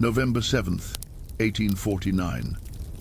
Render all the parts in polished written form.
November 7th, 1849,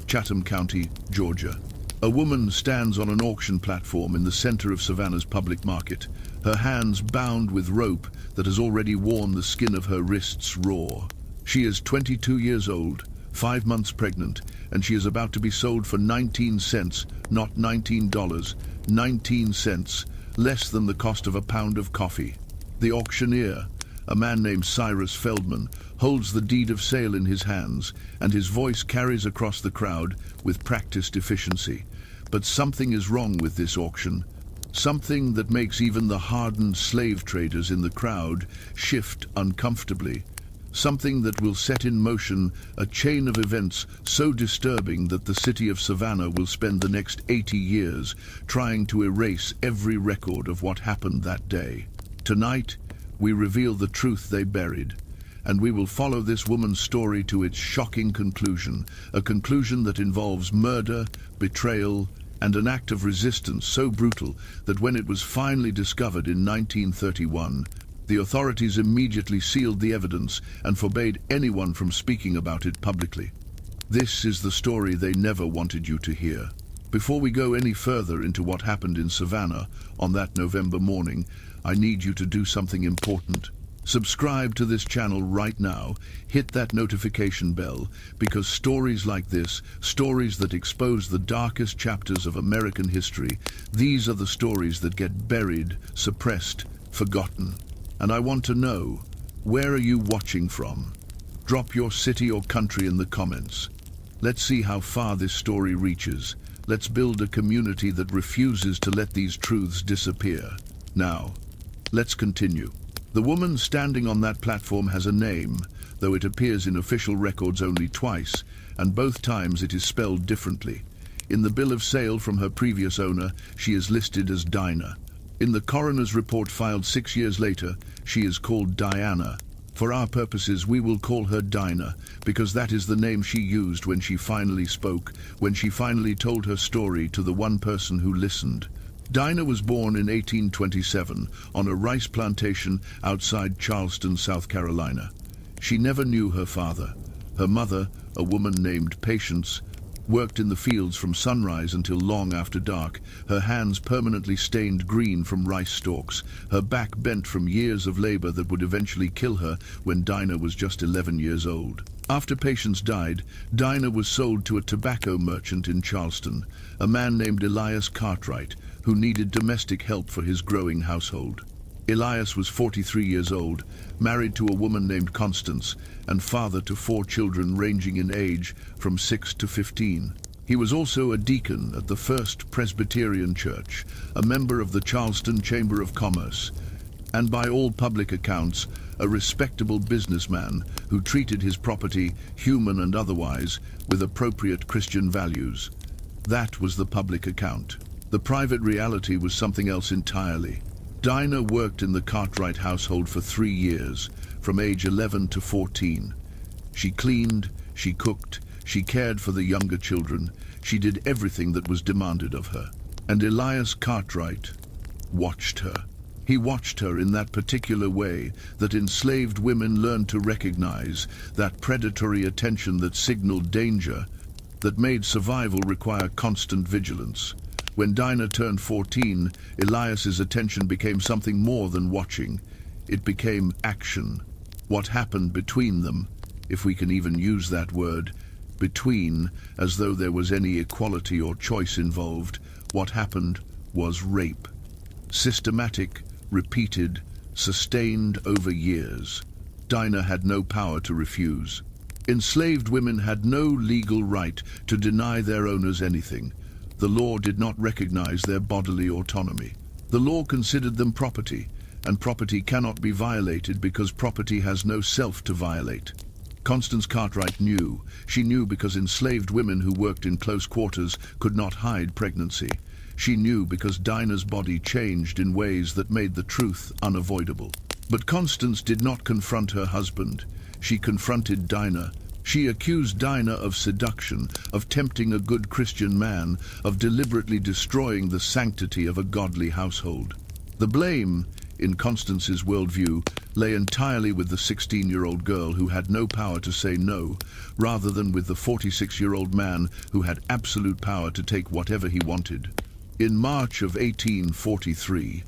Chatham County, Georgia. A woman stands on an auction platform in the center of Savannah's public market, her hands bound with rope that has already worn the skin of her wrists raw. She is 22 years old, 5 months pregnant, and she is about to be sold for 19 cents, not $19, 19 cents, less than the cost of a pound of coffee. The auctioneer, a man named Cyrus Feldman, holds the deed of sale in his hands, and his voice carries across the crowd with practiced efficiency. But something is wrong with this auction, something that makes even the hardened slave traders in the crowd shift uncomfortably, something that will set in motion a chain of events so disturbing that the city of Savannah will spend the next 80 years trying to erase every record of what happened that day. Tonight, we reveal the truth they buried, and we will follow this woman's story to its shocking conclusion, a conclusion that involves murder, betrayal, and an act of resistance so brutal that when it was finally discovered in 1931, the authorities immediately sealed the evidence and forbade anyone from speaking about it publicly. This is the story they never wanted you to hear. Before we go any further into what happened in Savannah on that November morning, I need you to do something important. Subscribe to this channel right now, hit that notification bell, because stories like this, stories that expose the darkest chapters of American history, these are the stories that get buried, suppressed, forgotten. And I want to know, where are you watching from? Drop your city or country in the comments. Let's see how far this story reaches. Let's build a community that refuses to let these truths disappear. Now, let's continue. The woman standing on that platform has a name, though it appears in official records only twice, and both times it is spelled differently. In the bill of sale from her previous owner, she is listed as Dinah. In the coroner's report filed 6 years later, she is called Diana. For our purposes, we will call her Dinah, because that is the name she used when she finally spoke, when she finally told her story to the one person who listened. Dinah was born in 1827 on a rice plantation outside Charleston, South Carolina. She never knew her father. Her mother, a woman named Patience, worked in the fields from sunrise until long after dark, her hands permanently stained green from rice stalks, her back bent from years of labor that would eventually kill her when Dinah was just 11 years old. After Patience died, Dinah was sold to a tobacco merchant in Charleston, a man named Elias Cartwright, who needed domestic help for his growing household. Elias was 43 years old, married to a woman named Constance, and father to 4 children ranging in age from 6 to 15. He was also a deacon at the First Presbyterian Church, a member of the Charleston Chamber of Commerce, and by all public accounts, a respectable businessman who treated his property, human and otherwise, with appropriate Christian values. That was the public account. The private reality was something else entirely. Dinah worked in the Cartwright household for 3 years, from age 11 to 14. She cleaned, she cooked, she cared for the younger children, she did everything that was demanded of her. And Elias Cartwright watched her. He watched her in that particular way that enslaved women learned to recognize, that predatory attention that signaled danger, that made survival require constant vigilance. When Dinah turned 14, Elias's attention became something more than watching. It became action. What happened between them, if we can even use that word, between, as though there was any equality or choice involved, what happened was rape. Systematic, repeated, sustained over years. Dinah had no power to refuse. Enslaved women had no legal right to deny their owners anything. The law did not recognize their bodily autonomy. The law considered them property, and property cannot be violated because property has no self to violate. Constance Cartwright knew. She knew because enslaved women who worked in close quarters could not hide pregnancy. She knew because Dinah's body changed in ways that made the truth unavoidable. But Constance did not confront her husband. She confronted Dinah. She accused Dinah of seduction, of tempting a good Christian man, of deliberately destroying the sanctity of a godly household. The blame, in Constance's worldview, lay entirely with the 16-year-old girl who had no power to say no, rather than with the 46-year-old man who had absolute power to take whatever he wanted. In March of 1843,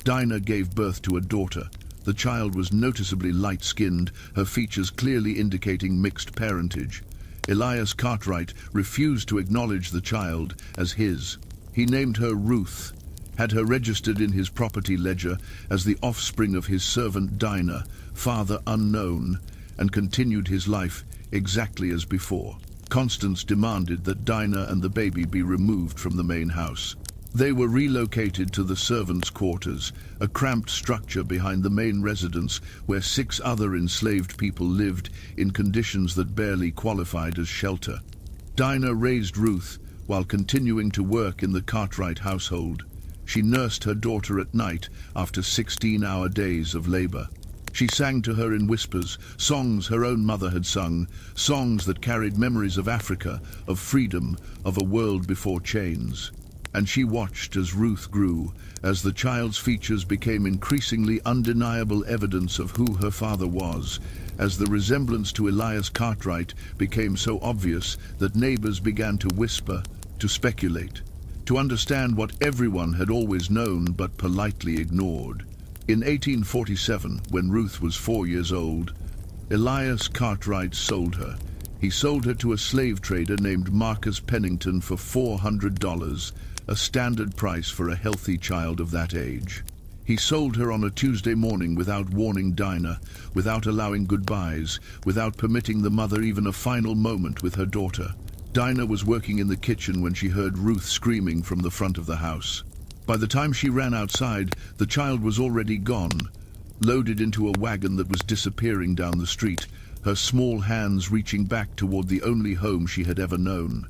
Dinah gave birth to a daughter. The child was noticeably light-skinned, her features clearly indicating mixed parentage. Elias Cartwright refused to acknowledge the child as his. He named her Ruth, had her registered in his property ledger as the offspring of his servant Dinah, father unknown, and continued his life exactly as before. Constance demanded that Dinah and the baby be removed from the main house. They were relocated to the servants' quarters, a cramped structure behind the main residence where 6 other enslaved people lived in conditions that barely qualified as shelter. Dinah raised Ruth while continuing to work in the Cartwright household. She nursed her daughter at night after 16-hour days of labor. She sang to her in whispers, songs her own mother had sung, songs that carried memories of Africa, of freedom, of a world before chains. And she watched as Ruth grew, as the child's features became increasingly undeniable evidence of who her father was, as the resemblance to Elias Cartwright became so obvious that neighbors began to whisper, to speculate, to understand what everyone had always known but politely ignored. In 1847, when Ruth was 4 years old, Elias Cartwright sold her. He sold her to a slave trader named Marcus Pennington for $400, a standard price for a healthy child of that age. He sold her on a Tuesday morning without warning Dinah, without allowing goodbyes, without permitting the mother even a final moment with her daughter. Dinah was working in the kitchen when she heard Ruth screaming from the front of the house. By the time she ran outside, the child was already gone, loaded into a wagon that was disappearing down the street, her small hands reaching back toward the only home she had ever known.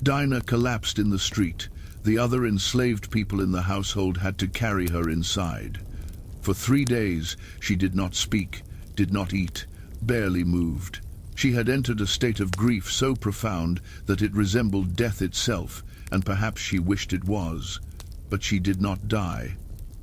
Dinah collapsed in the street. The other enslaved people in the household had to carry her inside. For 3 days, she did not speak, did not eat, barely moved. She had entered a state of grief so profound that it resembled death itself, and perhaps she wished it was. But she did not die.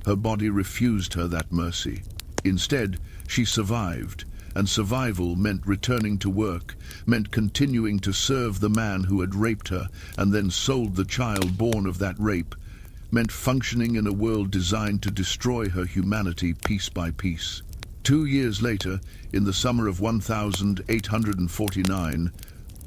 Her body refused her that mercy. Instead, she survived, and survival meant returning to work, meant continuing to serve the man who had raped her and then sold the child born of that rape, meant functioning in a world designed to destroy her humanity piece by piece. 2 years later, in the summer of 1849,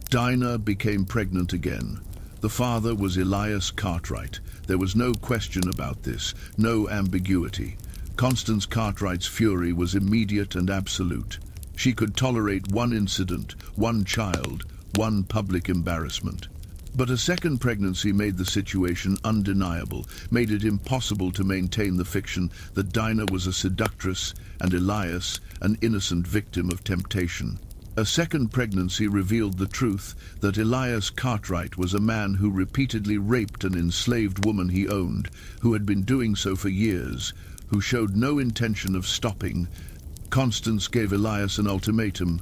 Dinah became pregnant again. The father was Elias Cartwright. There was no question about this, no ambiguity. Constance Cartwright's fury was immediate and absolute. She could tolerate one incident, one child, one public embarrassment. But a second pregnancy made the situation undeniable, made it impossible to maintain the fiction that Dinah was a seductress and Elias an innocent victim of temptation. A second pregnancy revealed the truth that Elias Cartwright was a man who repeatedly raped an enslaved woman he owned, who had been doing so for years, who showed no intention of stopping. Constance gave Elias an ultimatum: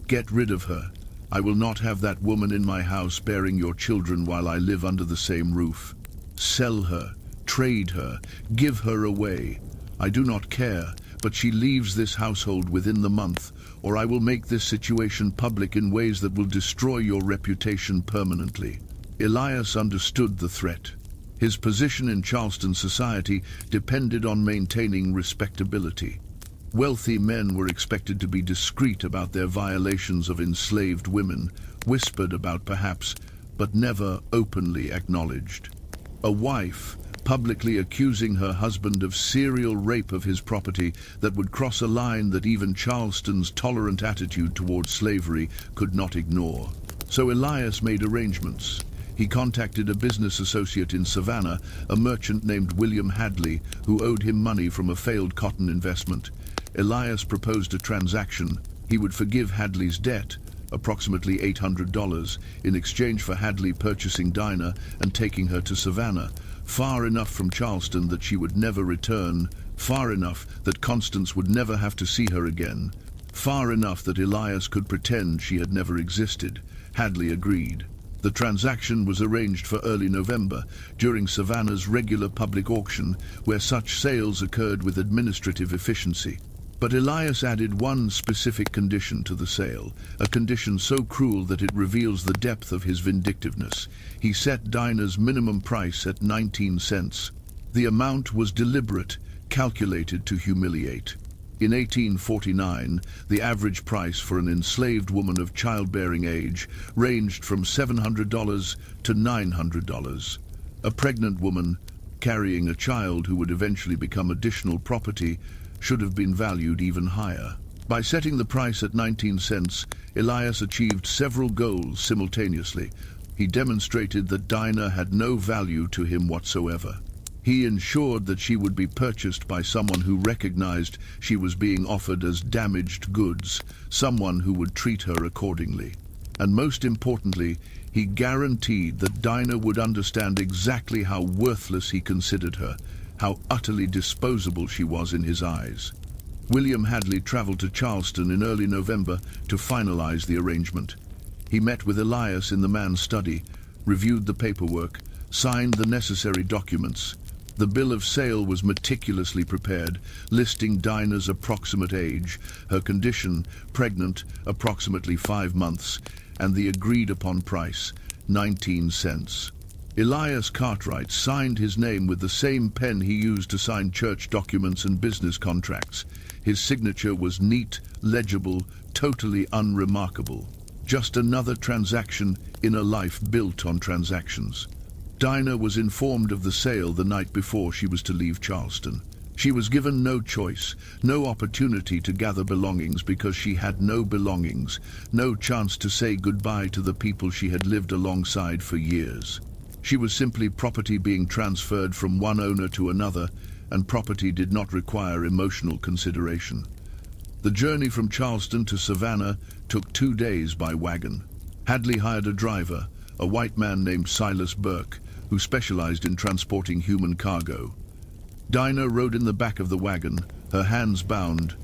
"Get rid of her. I will not have that woman in my house bearing your children while I live under the same roof. Sell her, trade her, give her away. I do not care, but she leaves this household within the month, or I will make this situation public in ways that will destroy your reputation permanently." Elias understood the threat. His position in Charleston society depended on maintaining respectability. Wealthy men were expected to be discreet about their violations of enslaved women, whispered about perhaps, but never openly acknowledged. A wife, publicly accusing her husband of serial rape of his property that would cross a line that even Charleston's tolerant attitude towards slavery could not ignore. So Elias made arrangements. He contacted a business associate in Savannah, a merchant named William Hadley, who owed him money from a failed cotton investment. Elias proposed a transaction. He would forgive Hadley's debt, approximately $800, in exchange for Hadley purchasing Dinah and taking her to Savannah, far enough from Charleston that she would never return, far enough that Constance would never have to see her again, far enough that Elias could pretend she had never existed. Hadley agreed. The transaction was arranged for early November, during Savannah's regular public auction, where such sales occurred with administrative efficiency. But Elias added one specific condition to the sale, a condition so cruel that it reveals the depth of his vindictiveness. He set Dinah's minimum price at 19 cents. The amount was deliberate, calculated to humiliate. In 1849, the average price for an enslaved woman of childbearing age ranged from $700 to $900. A pregnant woman carrying a child who would eventually become additional property should have been valued even higher. By setting the price at 19 cents, Elias achieved several goals simultaneously. He demonstrated that Dinah had no value to him whatsoever. He ensured that she would be purchased by someone who recognized she was being offered as damaged goods, someone who would treat her accordingly. And most importantly, he guaranteed that Dinah would understand exactly how worthless he considered her, how utterly disposable she was in his eyes. William Hadley traveled to Charleston in early November to finalize the arrangement. He met with Elias in the man's study, reviewed the paperwork, signed the necessary documents. The bill of sale was meticulously prepared, listing Dinah's approximate age, her condition, pregnant, approximately 5 months, and the agreed-upon price, 19 cents. Elias Cartwright signed his name with the same pen he used to sign church documents and business contracts. His signature was neat, legible, totally unremarkable. Just another transaction in a life built on transactions. Dinah was informed of the sale the night before she was to leave Charleston. She was given no choice, no opportunity to gather belongings because she had no belongings, no chance to say goodbye to the people she had lived alongside for years. She was simply property being transferred from one owner to another, and property did not require emotional consideration. The journey from Charleston to Savannah took 2 days by wagon. Hadley hired a driver, a white man named Silas Burke, who specialized in transporting human cargo. Dinah rode in the back of the wagon, her hands bound,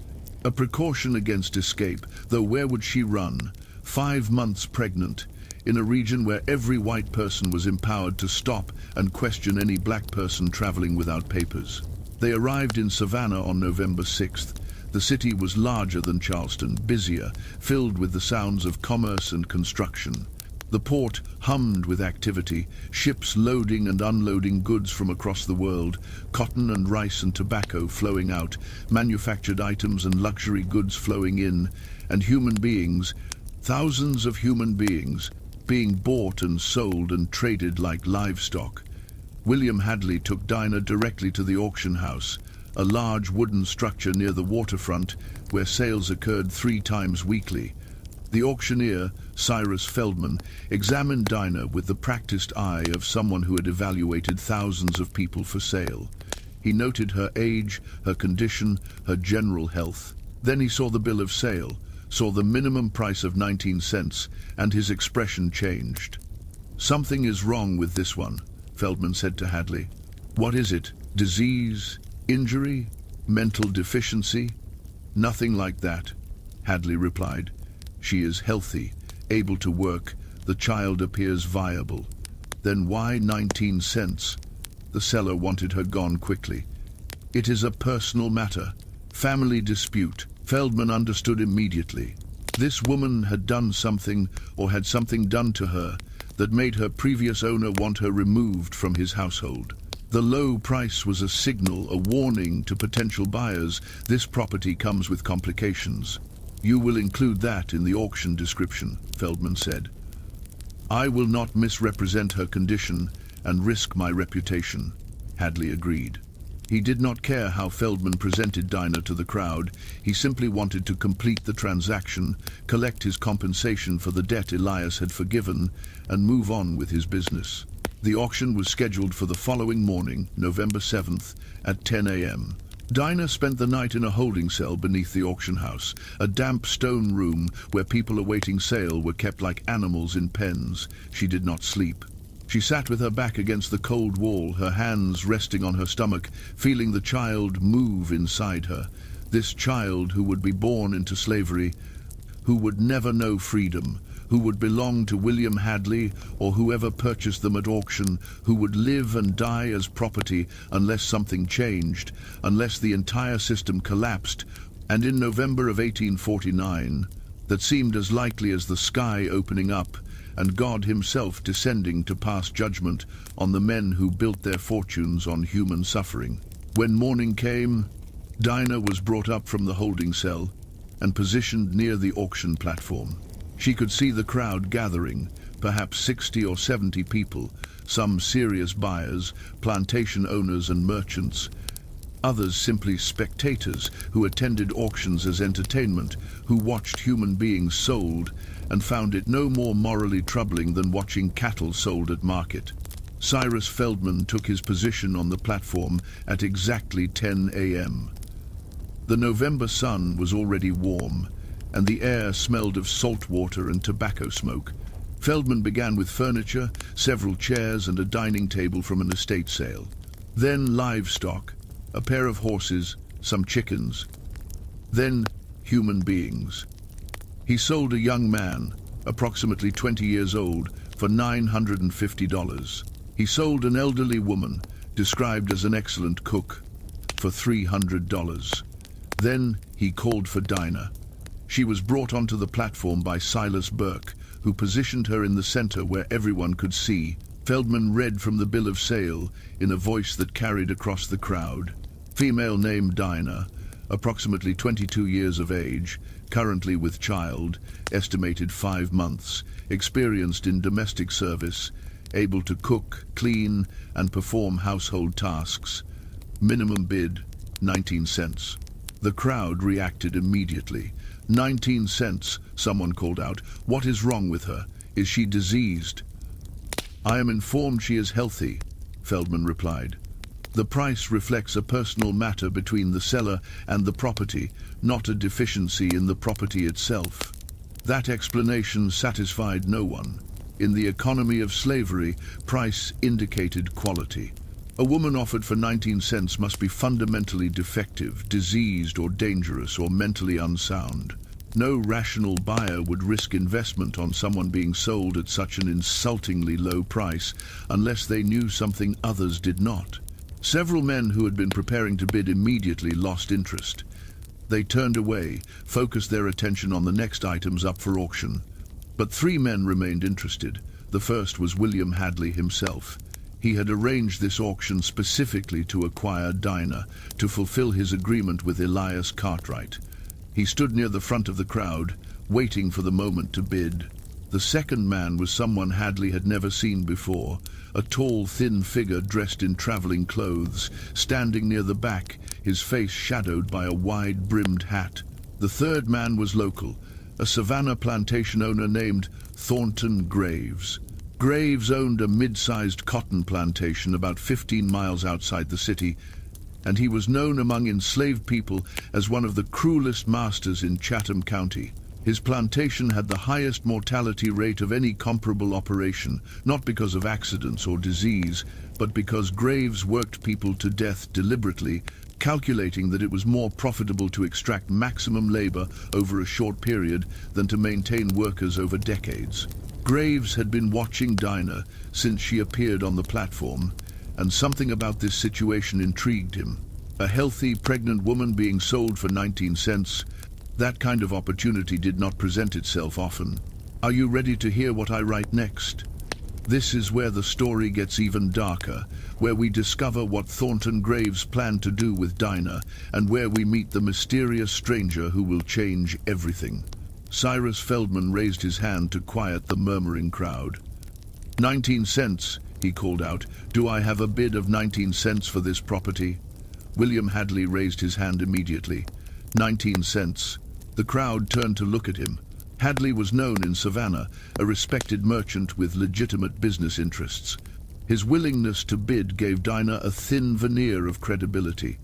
a precaution against escape, though where would she run? 5 months pregnant, in a region where every white person was empowered to stop and question any black person traveling without papers. They arrived in Savannah on November 6th. The city was larger than Charleston, busier, filled with the sounds of commerce and construction. The port hummed with activity, ships loading and unloading goods from across the world, cotton and rice and tobacco flowing out, manufactured items and luxury goods flowing in, and human beings, thousands of human beings, being bought and sold and traded like livestock. William Hadley took Dinah directly to the auction house, a large wooden structure near the waterfront where sales occurred 3 times weekly. The auctioneer, Cyrus Feldman, examined Dinah with the practiced eye of someone who had evaluated thousands of people for sale. He noted her age, her condition, her general health. Then he saw the bill of sale, saw the minimum price of 19 cents, and his expression changed. "Something is wrong with this one," Feldman said to Hadley. "What is it? Disease? Injury? Mental deficiency?" "Nothing like that," Hadley replied. "She is healthy, able to work, the child appears viable." "Then why 19 cents? The seller wanted her gone quickly. "It is a personal matter. Family dispute." Feldman understood immediately. This woman had done something, or had something done to her, that made her previous owner want her removed from his household. The low price was a signal, a warning to potential buyers. This property comes with complications. "You will include that in the auction description," Feldman said. "I will not misrepresent her condition and risk my reputation," Hadley agreed. He did not care how Feldman presented Dinah to the crowd. He simply wanted to complete the transaction, collect his compensation for the debt Elias had forgiven, and move on with his business. The auction was scheduled for the following morning, November 7th, at 10 a.m. Dinah spent the night in a holding cell beneath the auction house, a damp stone room where people awaiting sale were kept like animals in pens. She did not sleep. She sat with her back against the cold wall, her hands resting on her stomach, feeling the child move inside her. This child who would be born into slavery, who would never know freedom, who would belong to William Hadley or whoever purchased them at auction, who would live and die as property unless something changed, unless the entire system collapsed. And in November of 1849, that seemed as likely as the sky opening up and God himself descending to pass judgment on the men who built their fortunes on human suffering. When morning came, Dinah was brought up from the holding cell and positioned near the auction platform. She could see the crowd gathering, perhaps 60 or 70 people, some serious buyers, plantation owners and merchants, others simply spectators who attended auctions as entertainment, who watched human beings sold and found it no more morally troubling than watching cattle sold at market. Cyrus Feldman took his position on the platform at exactly 10 a.m. The November sun was already warm, and the air smelled of salt water and tobacco smoke. Feldman began with furniture, several chairs and a dining table from an estate sale. Then livestock, a pair of horses, some chickens. Then human beings. He sold a young man, approximately 20 years old, for $950. He sold an elderly woman, described as an excellent cook, for $300. Then he called for Dinah. She was brought onto the platform by Silas Burke, who positioned her in the center where everyone could see. Feldman read from the bill of sale in a voice that carried across the crowd. Female named Dinah, approximately 22 years of age, currently with child, estimated 5 months, experienced in domestic service, able to cook, clean, and perform household tasks. Minimum bid, 19 cents. The crowd reacted immediately. 19 cents, someone called out. What is wrong with her? Is she diseased? I am informed she is healthy, Feldman replied. The price reflects a personal matter between the seller and the property, not a deficiency in the property itself. That explanation satisfied no one. In the economy of slavery, price indicated quality. A woman offered for 19 cents must be fundamentally defective, diseased or dangerous or mentally unsound. No rational buyer would risk investment on someone being sold at such an insultingly low price unless they knew something others did not. Several men who had been preparing to bid immediately lost interest. They turned away, focused their attention on the next items up for auction. But 3 men remained interested. The first was William Hadley himself. He had arranged this auction specifically to acquire Dinah, to fulfill his agreement with Elias Cartwright. He stood near the front of the crowd, waiting for the moment to bid. The second man was someone Hadley had never seen before, a tall, thin figure dressed in traveling clothes, standing near the back, his face shadowed by a wide-brimmed hat. The third man was local, a Savannah plantation owner named Thornton Graves. Graves owned a mid-sized cotton plantation about 15 miles outside the city, and he was known among enslaved people as one of the cruelest masters in Chatham County. His plantation had the highest mortality rate of any comparable operation, not because of accidents or disease, but because Graves worked people to death deliberately, calculating that it was more profitable to extract maximum labor over a short period than to maintain workers over decades. Graves had been watching Dinah since she appeared on the platform, and something about this situation intrigued him. A healthy, pregnant woman being sold for 19 cents, that kind of opportunity did not present itself often. Are you ready to hear what I write next? This is where the story gets even darker, where we discover what Thornton Graves planned to do with Dinah, and where we meet the mysterious stranger who will change everything. Cyrus Feldman raised his hand to quiet the murmuring crowd. 19 cents, he called out. Do I have a bid of 19 cents for this property? William Hadley raised his hand immediately. 19 cents. The crowd turned to look at him. Hadley was known in Savannah, a respected merchant with legitimate business interests. His willingness to bid gave Dinah a thin veneer of credibility.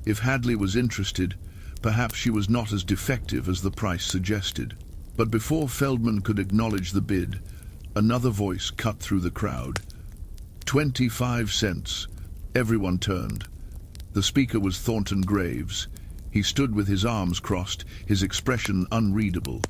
If Hadley was interested, perhaps she was not as defective as the price suggested. But before Feldman could acknowledge the bid, another voice cut through the crowd. 25 cents. Everyone turned. The speaker was Thornton Graves. He stood with his arms crossed, his expression unreadable.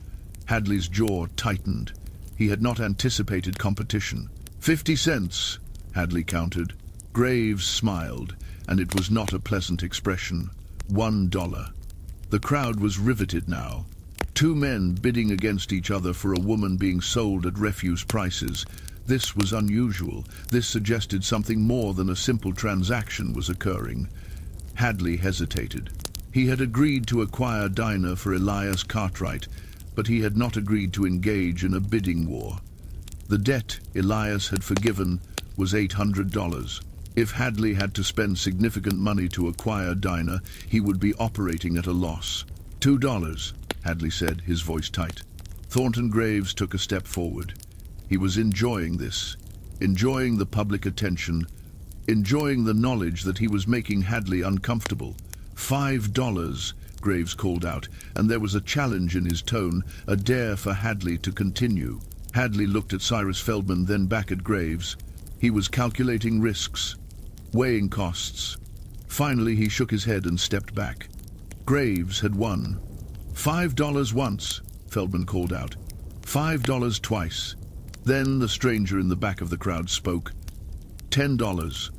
Hadley's jaw tightened. He had not anticipated competition. 50 cents, Hadley countered. Graves smiled, and it was not a pleasant expression. $1. The crowd was riveted now. Two men bidding against each other for a woman being sold at refuse prices. This was unusual. This suggested something more than a simple transaction was occurring. Hadley hesitated. He had agreed to acquire Dinah for Elias Cartwright, but he had not agreed to engage in a bidding war. The debt Elias had forgiven was $800. If Hadley had to spend significant money to acquire Dinah, he would be operating at a loss. $2, Hadley said, his voice tight. Thornton Graves took a step forward. He was enjoying this, enjoying the public attention, enjoying the knowledge that he was making Hadley uncomfortable. $5, Graves called out, and there was a challenge in his tone, a dare for Hadley to continue. Hadley looked at Cyrus Feldman, then back at Graves. He was calculating risks, weighing costs. Finally, he shook his head and stepped back. Graves had won. $5 once, Feldman called out. $5 twice. Then the stranger in the back of the crowd spoke. $10.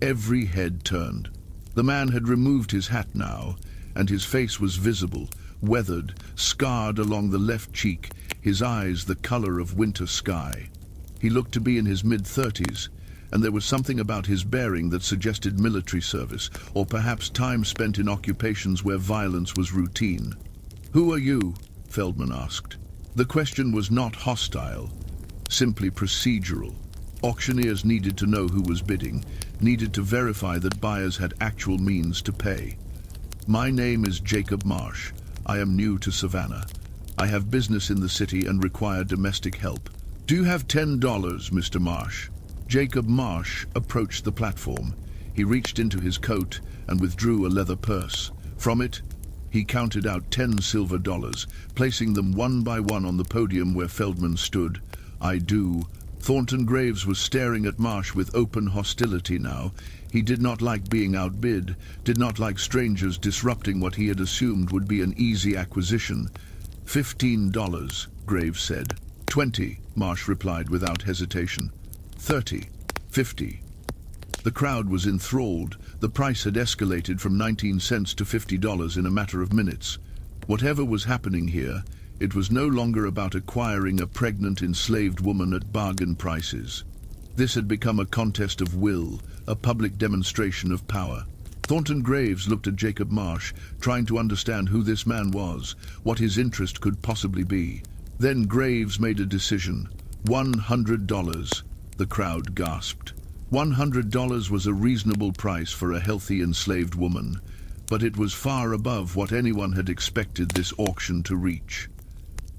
Every head turned. The man had removed his hat now, and his face was visible, weathered, scarred along the left cheek, his eyes the color of winter sky. He looked to be in his mid-30s, and there was something about his bearing that suggested military service, or perhaps time spent in occupations where violence was routine. "Who are you?" Feldman asked. The question was not hostile, simply procedural. Auctioneers needed to know who was bidding, needed to verify that buyers had actual means to pay. "My name is Jacob Marsh. I am new to Savannah. I have business in the city and require domestic help. Do you have $10, Mr. Marsh?" Jacob Marsh approached the platform. He reached into his coat and withdrew a leather purse. From it, he counted out 10 silver dollars, placing them one by one on the podium where Feldman stood. "I do." Thornton Graves was staring at Marsh with open hostility now. He did not like being outbid, did not like strangers disrupting what he had assumed would be an easy acquisition. $15, Graves said. "20, Marsh replied without hesitation. 30, 50. The crowd was enthralled. The price had escalated from 19 cents to $50 in a matter of minutes. Whatever was happening here, it was no longer about acquiring a pregnant, enslaved woman at bargain prices. This had become a contest of will, a public demonstration of power. Thornton Graves looked at Jacob Marsh, trying to understand who this man was, what his interest could possibly be. Then Graves made a decision. $100. The crowd gasped. $100 was a reasonable price for a healthy enslaved woman, but it was far above what anyone had expected this auction to reach.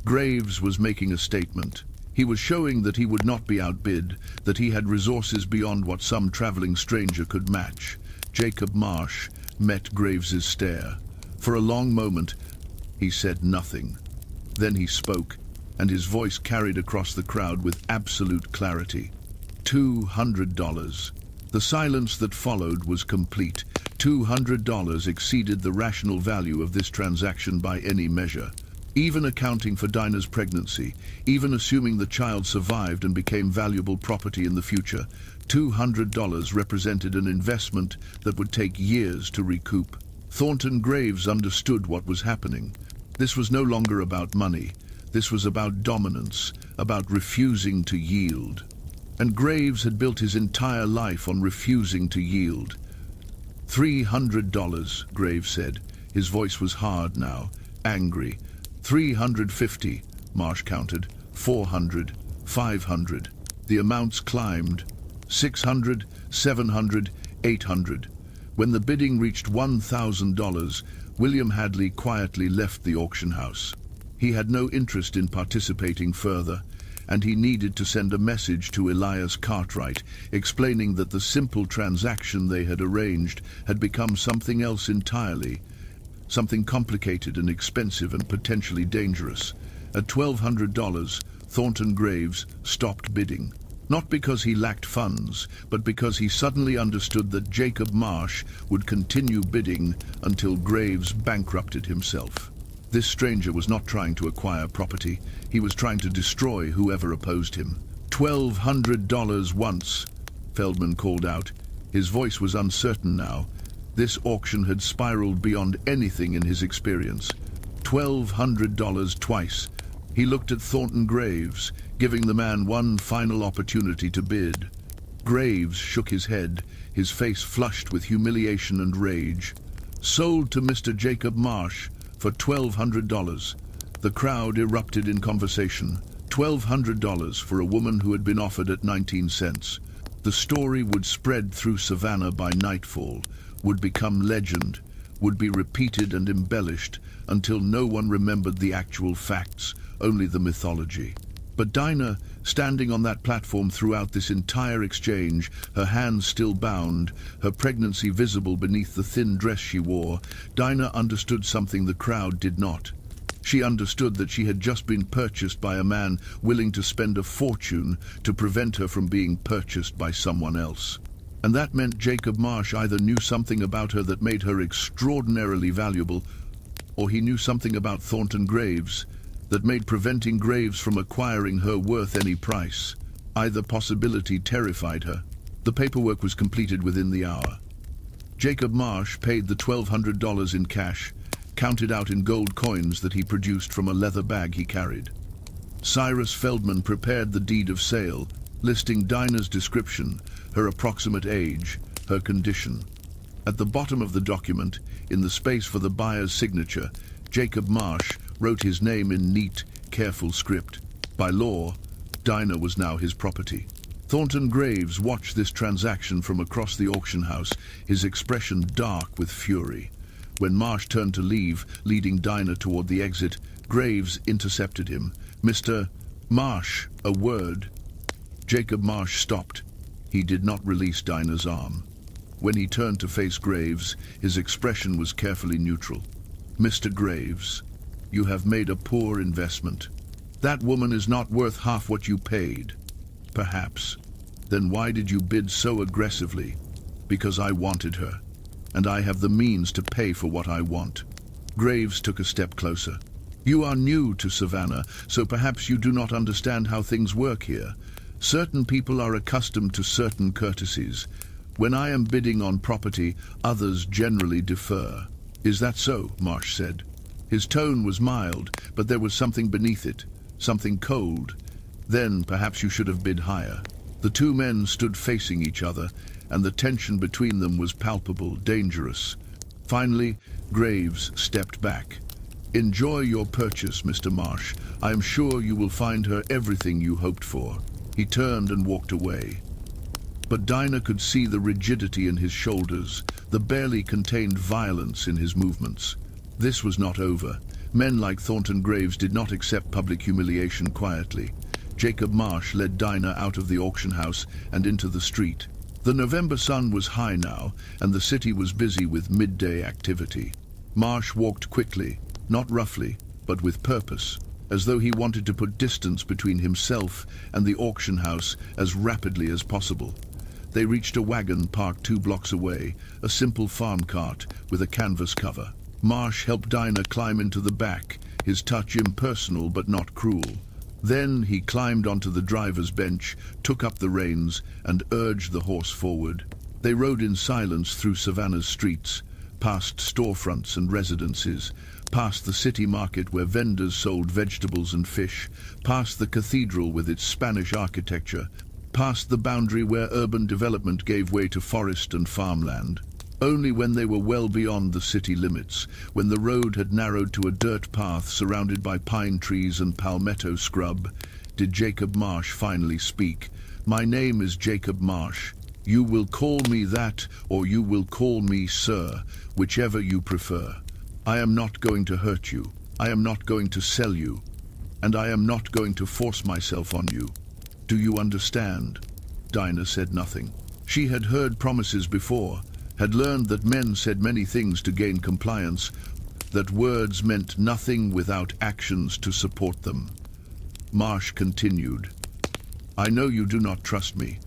Graves was making a statement. He was showing that he would not be outbid, that he had resources beyond what some traveling stranger could match. Jacob Marsh met Graves's stare. For a long moment, he said nothing. Then he spoke, and his voice carried across the crowd with absolute clarity. $200. The silence that followed was complete. $200 exceeded the rational value of this transaction by any measure. Even accounting for Dinah's pregnancy, even assuming the child survived and became valuable property in the future, $200 represented an investment that would take years to recoup. Thornton Graves understood what was happening. This was no longer about money. This was about dominance, about refusing to yield. And Graves had built his entire life on refusing to yield. $300, Graves said. His voice was hard now, angry. $350, Marsh counted. $400, $500. The amounts climbed. $600, $700, $800. When the bidding reached $1,000, William Hadley quietly left the auction house. He had no interest in participating further, and he needed to send a message to Elias Cartwright, explaining that the simple transaction they had arranged had become something else entirely, something complicated and expensive and potentially dangerous. At $1,200, Thornton Graves stopped bidding. Not because he lacked funds, but because he suddenly understood that Jacob Marsh would continue bidding until Graves bankrupted himself. This stranger was not trying to acquire property. He was trying to destroy whoever opposed him. $1,200 once, Feldman called out. His voice was uncertain now. This auction had spiraled beyond anything in his experience. $1,200 twice. He looked at Thornton Graves, giving the man one final opportunity to bid. Graves shook his head, his face flushed with humiliation and rage. Sold to Mr. Jacob Marsh for $1,200. The crowd erupted in conversation. $1,200 for a woman who had been offered at 19 cents. The story would spread through Savannah by nightfall, would become legend, would be repeated and embellished until no one remembered the actual facts, only the mythology. But Dinah, standing on that platform throughout this entire exchange, her hands still bound, her pregnancy visible beneath the thin dress she wore, Dinah understood something the crowd did not. She understood that she had just been purchased by a man willing to spend a fortune to prevent her from being purchased by someone else. And that meant Jacob Marsh either knew something about her that made her extraordinarily valuable, or he knew something about Thornton Graves that made preventing Graves from acquiring her worth any price. Either possibility terrified her. The paperwork was completed within the hour. Jacob Marsh paid the $1,200 in cash, counted out in gold coins that he produced from a leather bag he carried. Cyrus Feldman prepared the deed of sale, listing Dinah's description, her approximate age, her condition. At the bottom of the document, in the space for the buyer's signature, Jacob Marsh wrote his name in neat, careful script. By law, Dinah was now his property. Thornton Graves watched this transaction from across the auction house, his expression dark with fury. When Marsh turned to leave, leading Dinah toward the exit, Graves intercepted him. "Mr. Marsh, a word." Jacob Marsh stopped. He did not release Dinah's arm. When he turned to face Graves, his expression was carefully neutral. "Mr. Graves, you have made a poor investment. That woman is not worth half what you paid." "Perhaps. Then why did you bid so aggressively?" "Because I wanted her, and I have the means to pay for what I want." Graves took a step closer. "You are new to Savannah, so perhaps you do not understand how things work here. Certain people are accustomed to certain courtesies. When I am bidding on property, others generally defer." "Is that so?" Marsh said. His tone was mild, but there was something beneath it, something cold. "Then perhaps you should have bid higher." The two men stood facing each other, and the tension between them was palpable, dangerous. Finally, Graves stepped back. "Enjoy your purchase, Mr. Marsh. I am sure you will find her everything you hoped for." He turned and walked away. But Dinah could see the rigidity in his shoulders, the barely contained violence in his movements. This was not over. Men like Thornton Graves did not accept public humiliation quietly. Jacob Marsh led Dinah out of the auction house and into the street. The November sun was high now, and the city was busy with midday activity. Marsh walked quickly, not roughly, but with purpose, as though he wanted to put distance between himself and the auction house as rapidly as possible. They reached a wagon parked 2 blocks away, a simple farm cart with a canvas cover. Marsh helped Dinah climb into the back, his touch impersonal but not cruel. Then he climbed onto the driver's bench, took up the reins, and urged the horse forward. They rode in silence through Savannah's streets, past storefronts and residences, past the city market where vendors sold vegetables and fish, past the cathedral with its Spanish architecture, past the boundary where urban development gave way to forest and farmland. Only when they were well beyond the city limits, when the road had narrowed to a dirt path surrounded by pine trees and palmetto scrub, did Jacob Marsh finally speak. "My name is Jacob Marsh. You will call me that, or you will call me sir, whichever you prefer. I am not going to hurt you. I am not going to sell you. And I am not going to force myself on you. Do you understand?" Dinah said nothing. She had heard promises before, had learned that men said many things to gain compliance, that words meant nothing without actions to support them. Marsh continued, "I know you do not trust me.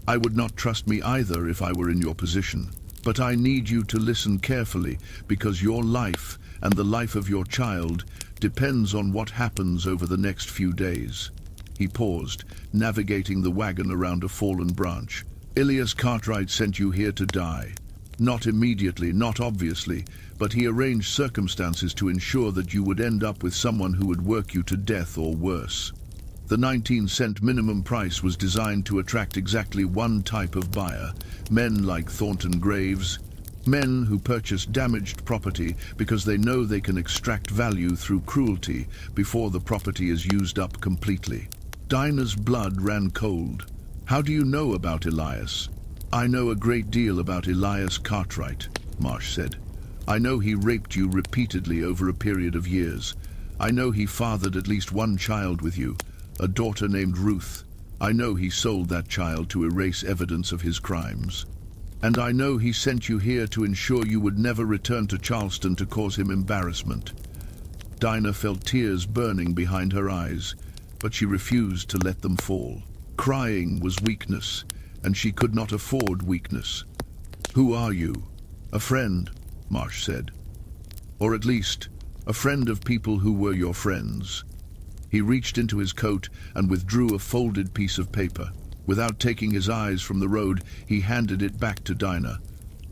I would not trust me either if I were in your position. But I need you to listen carefully, because your life and the life of your child depends on what happens over the next few days." He paused, navigating the wagon around a fallen branch. "Ilias Cartwright sent you here to die. Not immediately, not obviously, but he arranged circumstances to ensure that you would end up with someone who would work you to death or worse. The 19-cent minimum price was designed to attract exactly one type of buyer, men like Thornton Graves, men who purchase damaged property because they know they can extract value through cruelty before the property is used up completely. Dinah's blood ran cold. How do you know about Elias? I know a great deal about Elias Cartwright, Marsh said. I know he raped you repeatedly over a period of years. I know he fathered at least one child with you, a daughter named Ruth. I know he sold that child to erase evidence of his crimes. And I know he sent you here to ensure you would never return to Charleston to cause him embarrassment. Dinah felt tears burning behind her eyes, but she refused to let them fall. Crying was weakness, and she could not afford weakness. Who are you? A friend, Marsh said. Or at least, a friend of people who were your friends. He reached into his coat and withdrew a folded piece of paper. Without taking his eyes from the road, he handed it back to Dinah.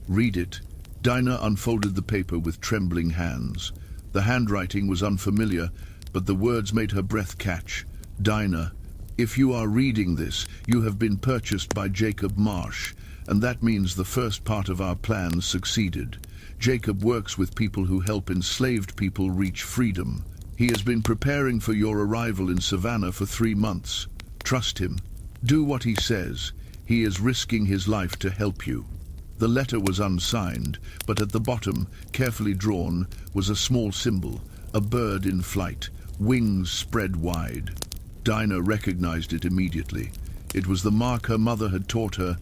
Read it. Dinah unfolded the paper with trembling hands. The handwriting was unfamiliar, but the words made her breath catch. Dinah, if you are reading this, you have been purchased by Jacob Marsh, and that means the first part of our plan succeeded. Jacob works with people who help enslaved people reach freedom. He has been preparing for your arrival in Savannah for 3 months. Trust him. Do what he says. He is risking his life to help you. The letter was unsigned, but at the bottom, carefully drawn, was a small symbol, a bird in flight, wings spread wide. Dinah recognized it immediately. It was the mark her mother had taught her,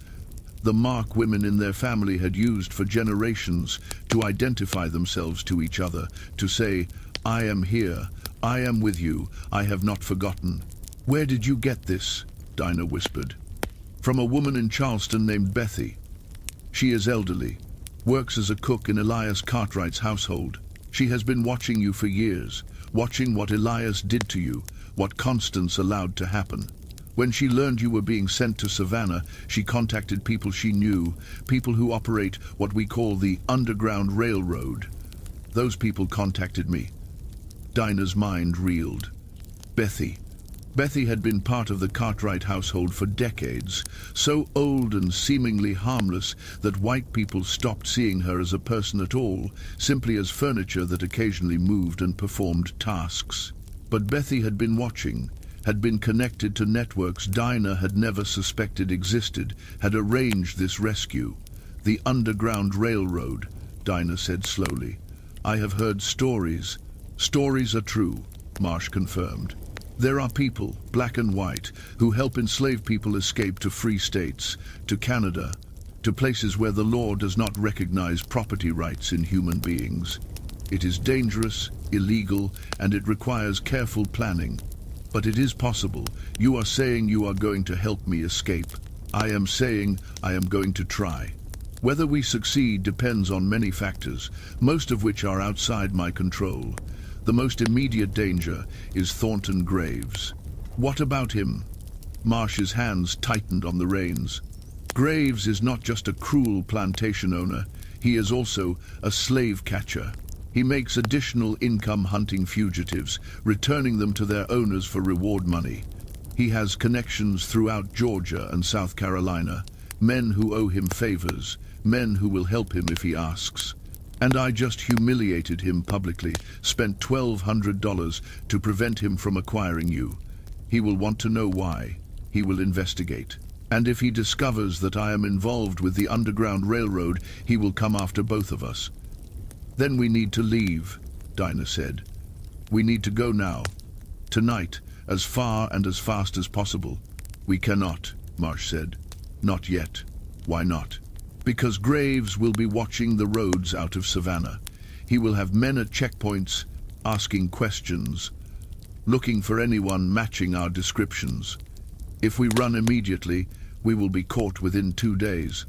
the mark women in their family had used for generations to identify themselves to each other, to say, I am here, I am with you, I have not forgotten. Where did you get this? Dinah whispered. From a woman in Charleston named Bethy. She is elderly, works as a cook in Elias Cartwright's household. She has been watching you for years, watching what Elias did to you, what Constance allowed to happen. When she learned you were being sent to Savannah, she contacted people she knew, people who operate what we call the Underground Railroad. Those people contacted me. Dinah's mind reeled. Bethy. Bethy had been part of the Cartwright household for decades, so old and seemingly harmless that white people stopped seeing her as a person at all, simply as furniture that occasionally moved and performed tasks. But Bethy had been watching, had been connected to networks Dinah had never suspected existed, had arranged this rescue. The Underground Railroad, Dinah said slowly. I have heard stories. Stories are true, Marsh confirmed. There are people, black and white, who help enslaved people escape to free states, to Canada, to places where the law does not recognize property rights in human beings. It is dangerous, illegal, and it requires careful planning. But it is possible. You are saying you are going to help me escape. I am saying I am going to try. Whether we succeed depends on many factors, most of which are outside my control. The most immediate danger is Thornton Graves. What about him? Marsh's hands tightened on the reins. Graves is not just a cruel plantation owner, he is also a slave catcher. He makes additional income hunting fugitives, returning them to their owners for reward money. He has connections throughout Georgia and South Carolina, men who owe him favors, men who will help him if he asks. And I just humiliated him publicly, spent $1,200 to prevent him from acquiring you. He will want to know why. He will investigate. And if he discovers that I am involved with the Underground Railroad, he will come after both of us. Then we need to leave, Dinah said. We need to go now. Tonight, as far and as fast as possible. We cannot, Marsh said. Not yet. Why not? Because Graves will be watching the roads out of Savannah. He will have men at checkpoints, asking questions, looking for anyone matching our descriptions. If we run immediately, we will be caught within 2 days.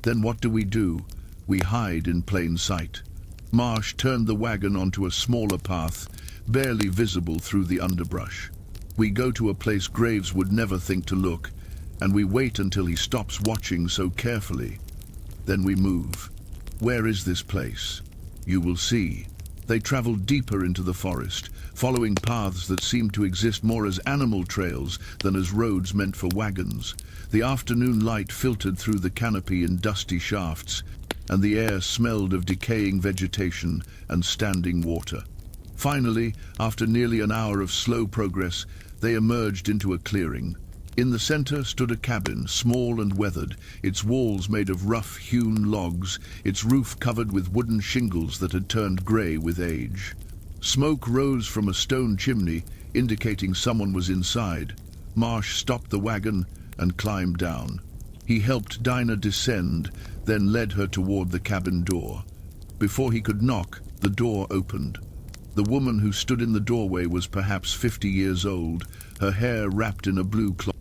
Then what do? We hide in plain sight. Marsh turned the wagon onto a smaller path, barely visible through the underbrush. We go to a place Graves would never think to look, and we wait until he stops watching so carefully. Then we move. Where is this place? You will see. They traveled deeper into the forest, following paths that seemed to exist more as animal trails than as roads meant for wagons. The afternoon light filtered through the canopy in dusty shafts, and the air smelled of decaying vegetation and standing water. Finally, after nearly an hour of slow progress, they emerged into a clearing. In the center stood a cabin, small and weathered, its walls made of rough-hewn logs, its roof covered with wooden shingles that had turned grey with age. Smoke rose from a stone chimney, indicating someone was inside. Marsh stopped the wagon and climbed down. He helped Dinah descend, then led her toward the cabin door. Before he could knock, the door opened. The woman who stood in the doorway was perhaps 50 years old, her hair wrapped in a blue cloth.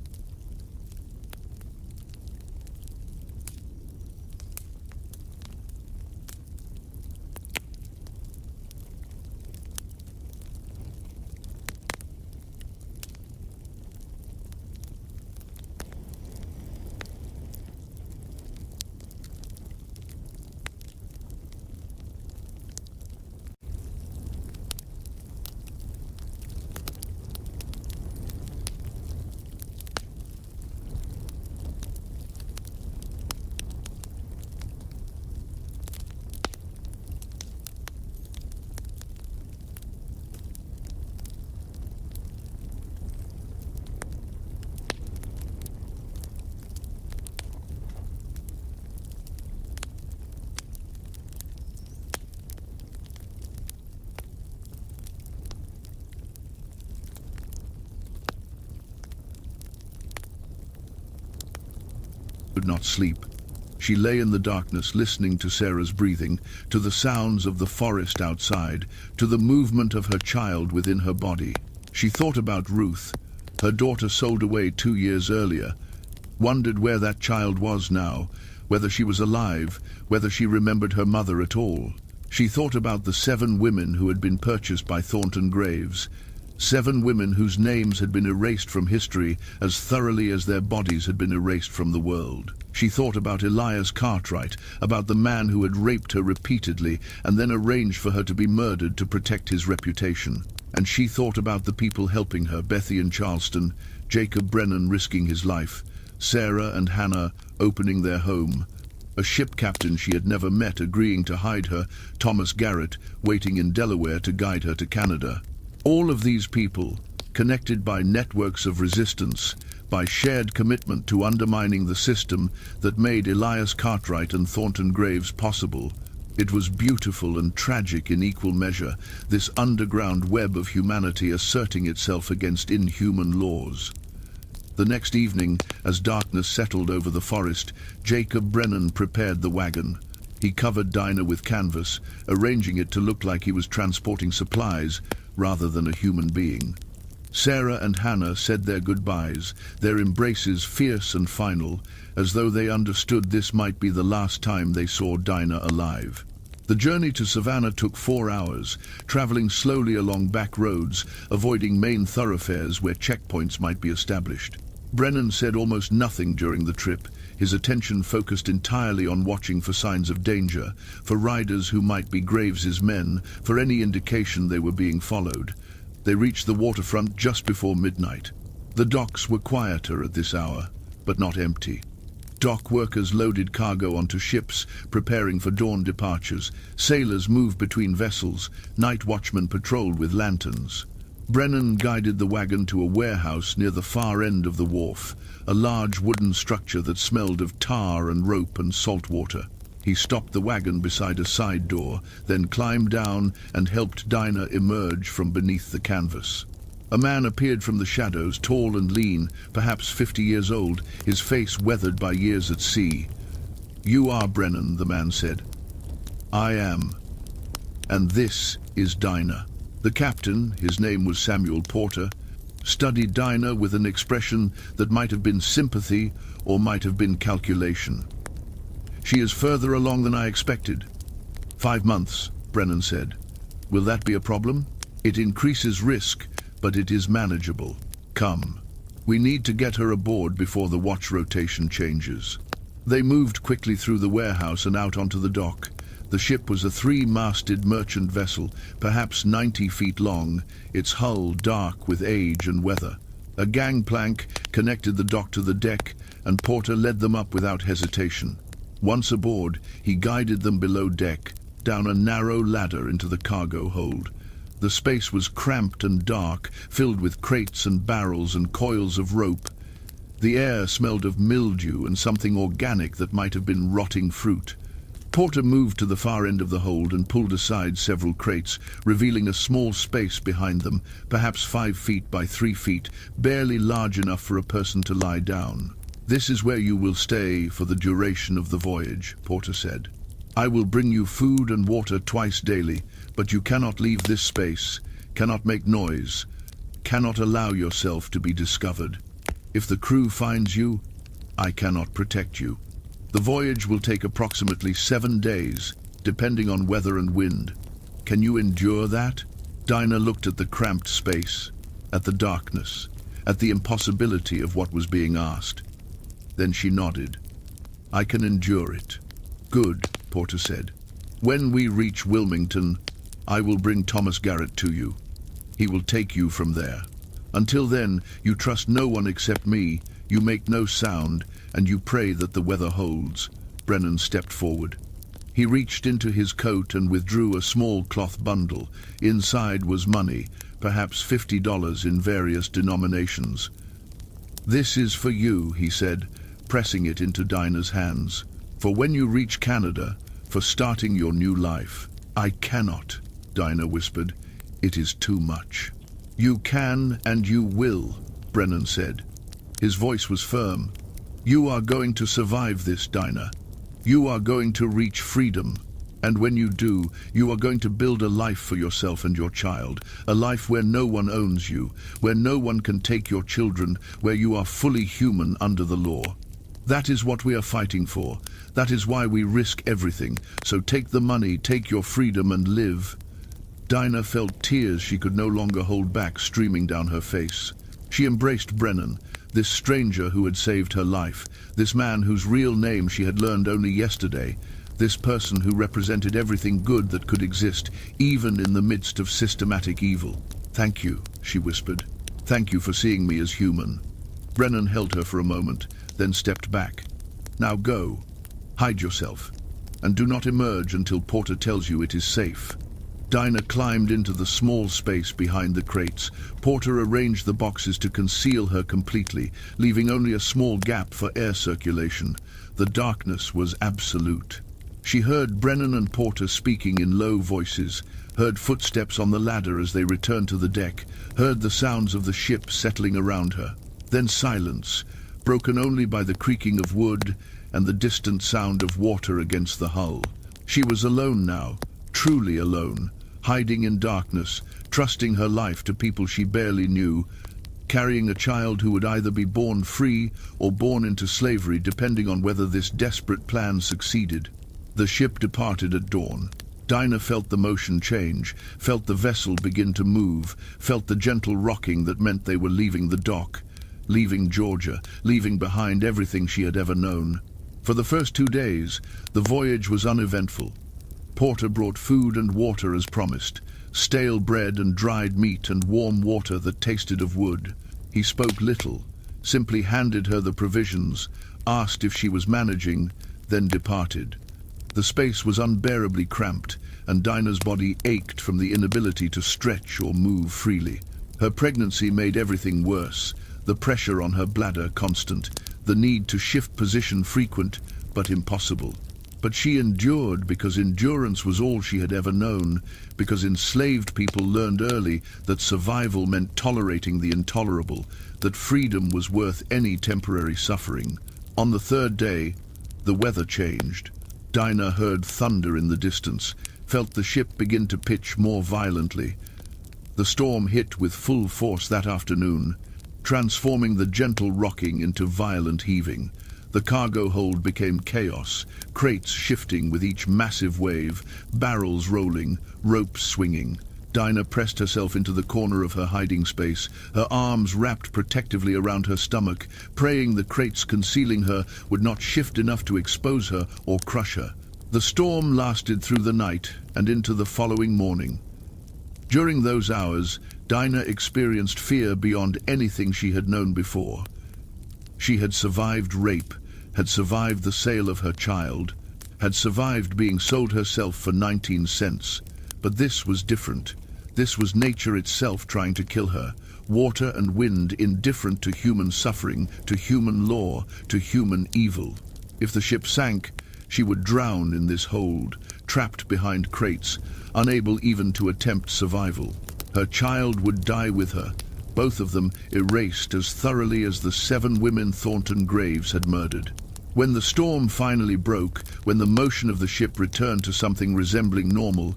Could not sleep. She lay in the darkness, listening to Sarah's breathing, to the sounds of the forest outside, to the movement of her child within her body. She thought about Ruth, her daughter sold away 2 years earlier, wondered where that child was now, whether she was alive, whether she remembered her mother at all. She thought about the 7 women who had been purchased by Thornton Graves, 7 women whose names had been erased from history as thoroughly as their bodies had been erased from the world. She thought about Elias Cartwright, about the man who had raped her repeatedly and then arranged for her to be murdered to protect his reputation. And she thought about the people helping her, Bethy in Charleston, Jacob Brennan risking his life, Sarah and Hannah opening their home, a ship captain she had never met agreeing to hide her, Thomas Garrett waiting in Delaware to guide her to Canada. All of these people, connected by networks of resistance, by shared commitment to undermining the system that made Elias Cartwright and Thornton Graves possible. It was beautiful and tragic in equal measure, this underground web of humanity asserting itself against inhuman laws. The next evening, as darkness settled over the forest, Jacob Brennan prepared the wagon. He covered Dinah with canvas, arranging it to look like he was transporting supplies rather than a human being. Sarah and Hannah said their goodbyes, their embraces fierce and final, as though they understood this might be the last time they saw Dinah alive. The journey to Savannah took 4 hours, traveling slowly along back roads, avoiding main thoroughfares where checkpoints might be established. Brennan said almost nothing during the trip, his attention focused entirely on watching for signs of danger, for riders who might be Graves's men, for any indication they were being followed. They reached the waterfront just before midnight. The docks were quieter at this hour, but not empty. Dock workers loaded cargo onto ships, preparing for dawn departures. Sailors moved between vessels. Night watchmen patrolled with lanterns. Brennan guided the wagon to a warehouse near the far end of the wharf, a large wooden structure that smelled of tar and rope and salt water. He stopped the wagon beside a side door, then climbed down and helped Dinah emerge from beneath the canvas. A man appeared from the shadows, tall and lean, perhaps 50 years old, his face weathered by years at sea. "You are Brennan," the man said. "I am. And this is Dinah." The captain, his name was Samuel Porter, studied Dinah with an expression that might have been sympathy or might have been calculation. "She is further along than I expected." 5 months, Brennan said. "Will that be a problem?" "It increases risk, but it is manageable. Come. We need to get her aboard before the watch rotation changes." They moved quickly through the warehouse and out onto the dock. The ship was a three-masted merchant vessel, perhaps 90 feet long, its hull dark with age and weather. A gangplank connected the dock to the deck, and Porter led them up without hesitation. Once aboard, he guided them below deck, down a narrow ladder into the cargo hold. The space was cramped and dark, filled with crates and barrels and coils of rope. The air smelled of mildew and something organic that might have been rotting fruit. Porter moved to the far end of the hold and pulled aside several crates, revealing a small space behind them, perhaps 5 feet by 3 feet, barely large enough for a person to lie down. "This is where you will stay for the duration of the voyage," Porter said. "I will bring you food and water twice daily, but you cannot leave this space, cannot make noise, cannot allow yourself to be discovered. If the crew finds you, I cannot protect you. The voyage will take approximately 7 days, depending on weather and wind. Can you endure that?" Dinah looked at the cramped space, at the darkness, at the impossibility of what was being asked. Then she nodded. "I can endure it." "Good," Porter said. "When we reach Wilmington, I will bring Thomas Garrett to you. He will take you from there. Until then, you trust no one except me, you make no sound, and you pray that the weather holds." Brennan stepped forward. He reached into his coat and withdrew a small cloth bundle. Inside was money, perhaps $50 in various denominations. "This is for you," he said, pressing it into Dinah's hands. "For when you reach Canada, for starting your new life." "I cannot," Dinah whispered. "It is too much." "You can and you will," Brennan said. His voice was firm. "You are going to survive this, Dinah. You are going to reach freedom. And when you do, you are going to build a life for yourself and your child, a life where no one owns you, where no one can take your children, where you are fully human under the law. That is what we are fighting for. That is why we risk everything. So take the money, take your freedom, and live." Dinah felt tears she could no longer hold back streaming down her face. She embraced Brennan, this stranger who had saved her life, this man whose real name she had learned only yesterday, this person who represented everything good that could exist, even in the midst of systematic evil. "Thank you," she whispered. "Thank you for seeing me as human." Brennan held her for a moment, then stepped back. "Now go. Hide yourself, and do not emerge until Porter tells you it is safe." Dinah climbed into the small space behind the crates. Porter arranged the boxes to conceal her completely, leaving only a small gap for air circulation. The darkness was absolute. She heard Brennan and Porter speaking in low voices, heard footsteps on the ladder as they returned to the deck, heard the sounds of the ship settling around her. Then silence, broken only by the creaking of wood and the distant sound of water against the hull. She was alone now, truly alone, hiding in darkness, trusting her life to people she barely knew, carrying a child who would either be born free or born into slavery, depending on whether this desperate plan succeeded. The ship departed at dawn. Dinah felt the motion change, felt the vessel begin to move, felt the gentle rocking that meant they were leaving the dock, leaving Georgia, leaving behind everything she had ever known. For the first 2 days, the voyage was uneventful. Porter brought food and water as promised, stale bread and dried meat and warm water that tasted of wood. He spoke little, simply handed her the provisions, asked if she was managing, then departed. The space was unbearably cramped, and Dinah's body ached from the inability to stretch or move freely. Her pregnancy made everything worse, the pressure on her bladder constant, the need to shift position frequent, but impossible. But she endured because endurance was all she had ever known, because enslaved people learned early that survival meant tolerating the intolerable, that freedom was worth any temporary suffering. On the 3rd day, the weather changed. Dinah heard thunder in the distance, felt the ship begin to pitch more violently. The storm hit with full force that afternoon, transforming the gentle rocking into violent heaving. The cargo hold became chaos, crates shifting with each massive wave, barrels rolling, ropes swinging. Dinah pressed herself into the corner of her hiding space, her arms wrapped protectively around her stomach, praying the crates concealing her would not shift enough to expose her or crush her. The storm lasted through the night and into the following morning. During those hours, Dinah experienced fear beyond anything she had known before. She had survived rape, had survived the sale of her child, had survived being sold herself for 19 cents. But this was different. This was nature itself trying to kill her. Water and wind indifferent to human suffering, to human law, to human evil. If the ship sank, she would drown in this hold, trapped behind crates, unable even to attempt survival. Her child would die with her, both of them erased as thoroughly as the 7 women Thornton Graves had murdered. When the storm finally broke, when the motion of the ship returned to something resembling normal,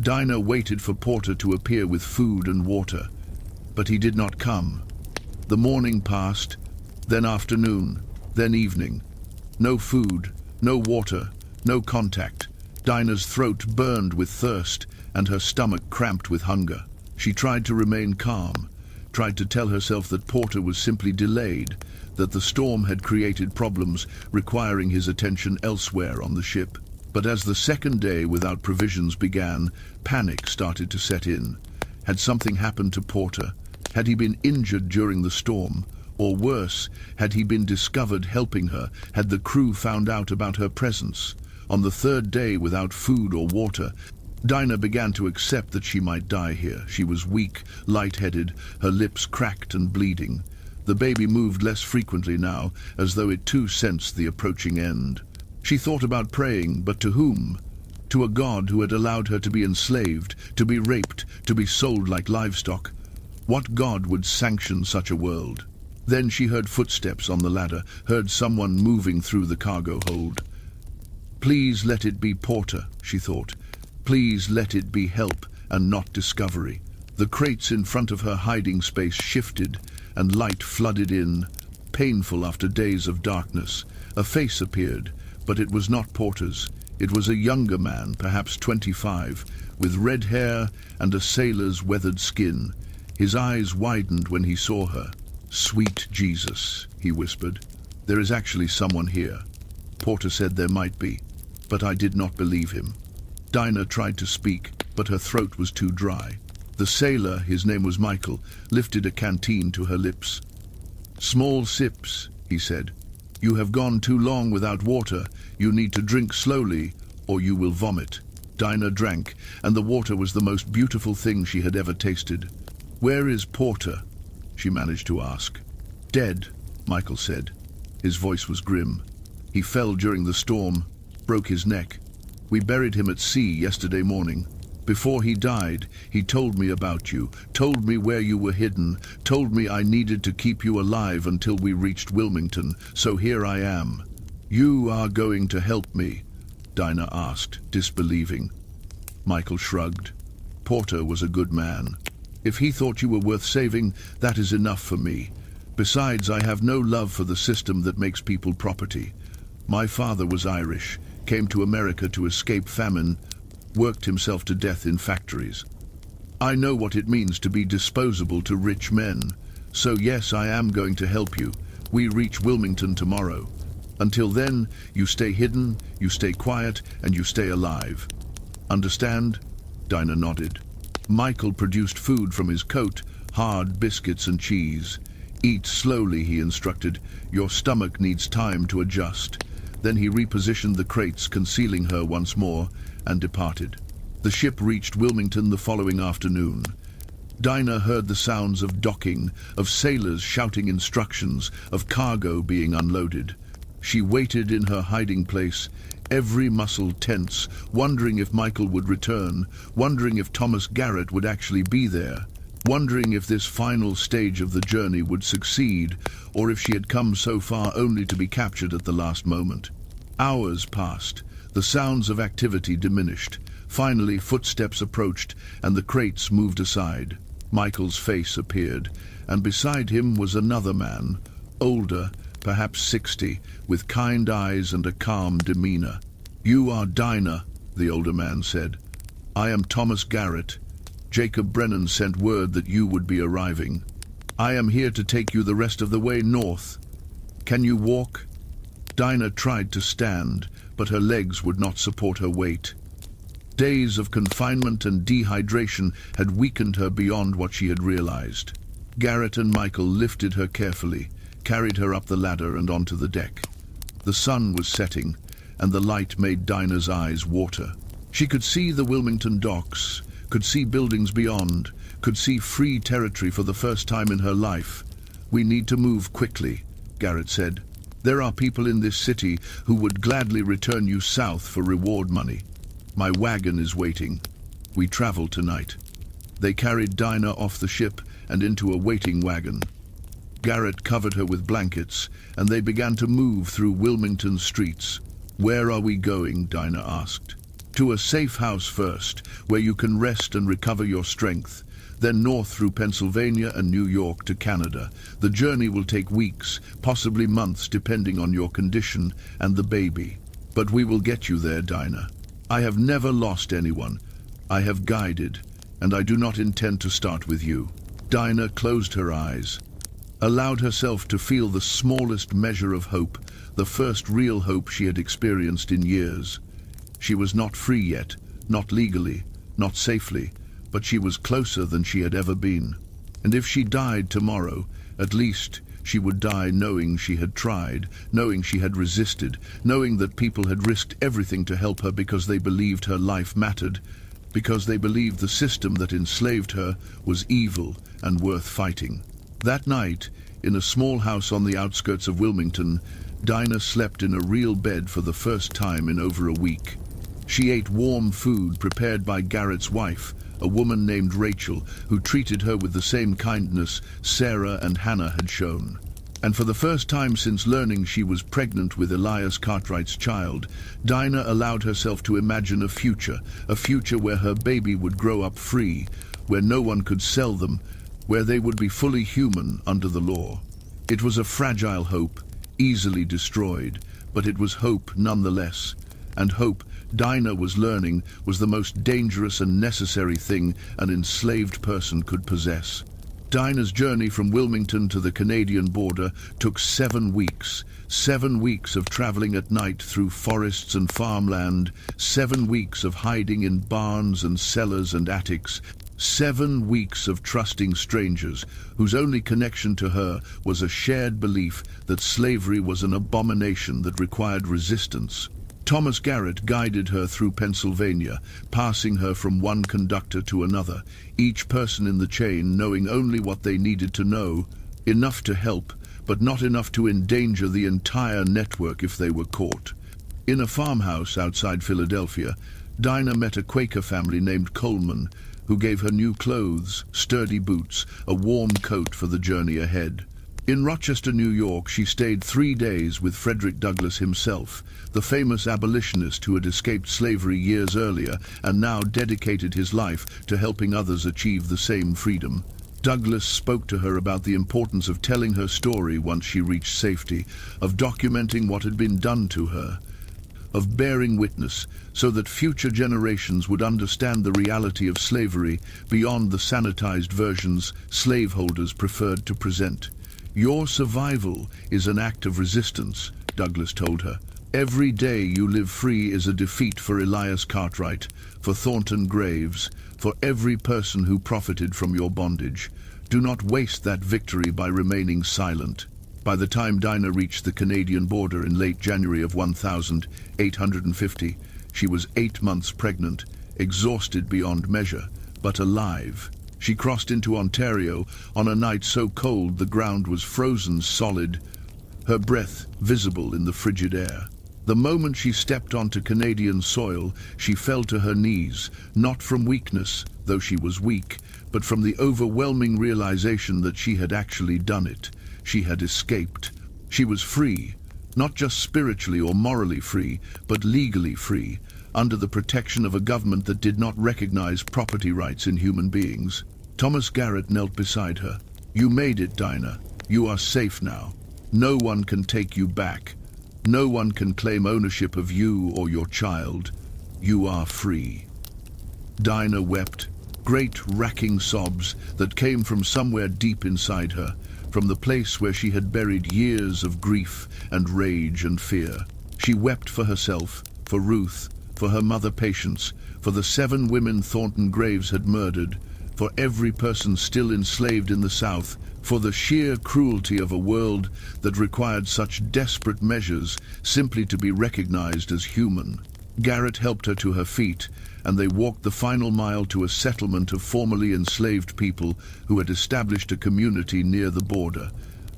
Dinah waited for Porter to appear with food and water. But he did not come. The morning passed, then afternoon, then evening. No food, no water, no contact. Dinah's throat burned with thirst and her stomach cramped with hunger. She tried to remain calm, tried to tell herself that Porter was simply delayed, that the storm had created problems requiring his attention elsewhere on the ship. But as the second day without provisions began, panic started to set in. Had something happened to Porter? Had he been injured during the storm? Or worse, had he been discovered helping her? Had the crew found out about her presence? On the third day without food or water, Dinah began to accept that she might die here. She was weak, lightheaded, her lips cracked and bleeding. The baby moved less frequently now, as though it too sensed the approaching end. She thought about praying, but to whom? To a God who had allowed her to be enslaved, to be raped, to be sold like livestock. What God would sanction such a world? Then she heard footsteps on the ladder, heard someone moving through the cargo hold. Please let it be Porter, she thought. Please let it be help and not discovery. The crates in front of her hiding space shifted, and light flooded in, painful after days of darkness. A face appeared, but it was not Porter's. It was a younger man, perhaps 25, with red hair and a sailor's weathered skin. His eyes widened when he saw her. "Sweet Jesus," he whispered. "There is actually someone here." Porter said there might be, but I did not believe him. Dinah tried to speak, but her throat was too dry. The sailor, his name was Michael, lifted a canteen to her lips. "Small sips," he said. "You have gone too long without water. You need to drink slowly, or you will vomit." Dinah drank, and the water was the most beautiful thing she had ever tasted. "Where is Porter?" she managed to ask. "Dead," Michael said. His voice was grim. "He fell during the storm, broke his neck. We buried him at sea yesterday morning. Before he died, he told me about you, told me where you were hidden, told me I needed to keep you alive until we reached Wilmington, so here I am." "You are going to help me?" Dinah asked, disbelieving. Michael shrugged. "Porter was a good man. If he thought you were worth saving, that is enough for me. Besides, I have no love for the system that makes people property. My father was Irish, came to America to escape famine, worked himself to death in factories. I know what it means to be disposable to rich men. So yes, I am going to help you. We reach Wilmington tomorrow. Until then, you stay hidden, you stay quiet, and you stay alive. Understand?" Dinah nodded. Michael produced food from his coat, hard biscuits and cheese. "Eat slowly," he instructed. "Your stomach needs time to adjust." Then he repositioned the crates, concealing her once more, and departed. The ship reached Wilmington the following afternoon. Dinah heard the sounds of docking, of sailors shouting instructions, of cargo being unloaded. She waited in her hiding place, every muscle tense, wondering if Michael would return, wondering if Thomas Garrett would actually be there, wondering if this final stage of the journey would succeed, or if she had come so far only to be captured at the last moment. Hours passed. The sounds of activity diminished. Finally, footsteps approached, and the crates moved aside. Michael's face appeared, and beside him was another man, older, perhaps 60, with kind eyes and a calm demeanor. "You are Dinah," the older man said. "I am Thomas Garrett. Jacob Brennan sent word that you would be arriving. I am here to take you the rest of the way north. Can you walk?" Dinah tried to stand, but her legs would not support her weight. Days of confinement and dehydration had weakened her beyond what she had realized. Garrett and Michael lifted her carefully, carried her up the ladder and onto the deck. The sun was setting, and the light made Dinah's eyes water. She could see the Wilmington docks, could see buildings beyond, could see free territory for the first time in her life. "We need to move quickly," Garrett said. "There are people in this city who would gladly return you south for reward money. My wagon is waiting. We travel tonight." They carried Dinah off the ship and into a waiting wagon. Garrett covered her with blankets, and they began to move through Wilmington's streets. "Where are we going?" Dinah asked. "To a safe house first, where you can rest and recover your strength. Then north through Pennsylvania and New York to Canada. The journey will take weeks, possibly months, depending on your condition and the baby. But we will get you there, Dinah. I have never lost anyone. I have guided, and I do not intend to start with you." Dinah closed her eyes, allowed herself to feel the smallest measure of hope, the first real hope she had experienced in years. She was not free yet, not legally, not safely, but she was closer than she had ever been. And if she died tomorrow, at least she would die knowing she had tried, knowing she had resisted, knowing that people had risked everything to help her because they believed her life mattered, because they believed the system that enslaved her was evil and worth fighting. That night, in a small house on the outskirts of Wilmington, Dinah slept in a real bed for the first time in over a week. She ate warm food prepared by Garrett's wife, a woman named Rachel, who treated her with the same kindness Sarah and Hannah had shown. And for the first time since learning she was pregnant with Elias Cartwright's child, Dinah allowed herself to imagine a future where her baby would grow up free, where no one could sell them, where they would be fully human under the law. It was a fragile hope, easily destroyed, but it was hope nonetheless. And hope, Dinah was learning, was the most dangerous and necessary thing an enslaved person could possess. Dinah's journey from Wilmington to the Canadian border took 7 weeks. 7 weeks of traveling at night through forests and farmland, 7 weeks of hiding in barns and cellars and attics, 7 weeks of trusting strangers whose only connection to her was a shared belief that slavery was an abomination that required resistance. Thomas Garrett guided her through Pennsylvania, passing her from one conductor to another, each person in the chain knowing only what they needed to know, enough to help, but not enough to endanger the entire network if they were caught. In a farmhouse outside Philadelphia, Dinah met a Quaker family named Coleman, who gave her new clothes, sturdy boots, a warm coat for the journey ahead. In Rochester, New York, she stayed 3 days with Frederick Douglass himself, the famous abolitionist who had escaped slavery years earlier and now dedicated his life to helping others achieve the same freedom. Douglass spoke to her about the importance of telling her story once she reached safety, of documenting what had been done to her, of bearing witness so that future generations would understand the reality of slavery beyond the sanitized versions slaveholders preferred to present. "Your survival is an act of resistance," Douglass told her. "Every day you live free is a defeat for Elias Cartwright, for Thornton Graves, for every person who profited from your bondage. Do not waste that victory by remaining silent." By the time Dinah reached the Canadian border in late January of 1850, she was 8 months pregnant, exhausted beyond measure, but alive. She crossed into Ontario on a night so cold the ground was frozen solid, her breath visible in the frigid air. The moment she stepped onto Canadian soil, she fell to her knees, not from weakness, though she was weak, but from the overwhelming realization that she had actually done it. She had escaped. She was free, not just spiritually or morally free, but legally free, under the protection of a government that did not recognize property rights in human beings. Thomas Garrett knelt beside her. "You made it, Dinah. You are safe now. No one can take you back. No one can claim ownership of you or your child. You are free." Dinah wept, great racking sobs that came from somewhere deep inside her, from the place where she had buried years of grief and rage and fear. She wept for herself, for Ruth, for her mother Patience, for the 7 women Thornton Graves had murdered, for every person still enslaved in the South, for the sheer cruelty of a world that required such desperate measures simply to be recognized as human. Garrett helped her to her feet, and they walked the final mile to a settlement of formerly enslaved people who had established a community near the border.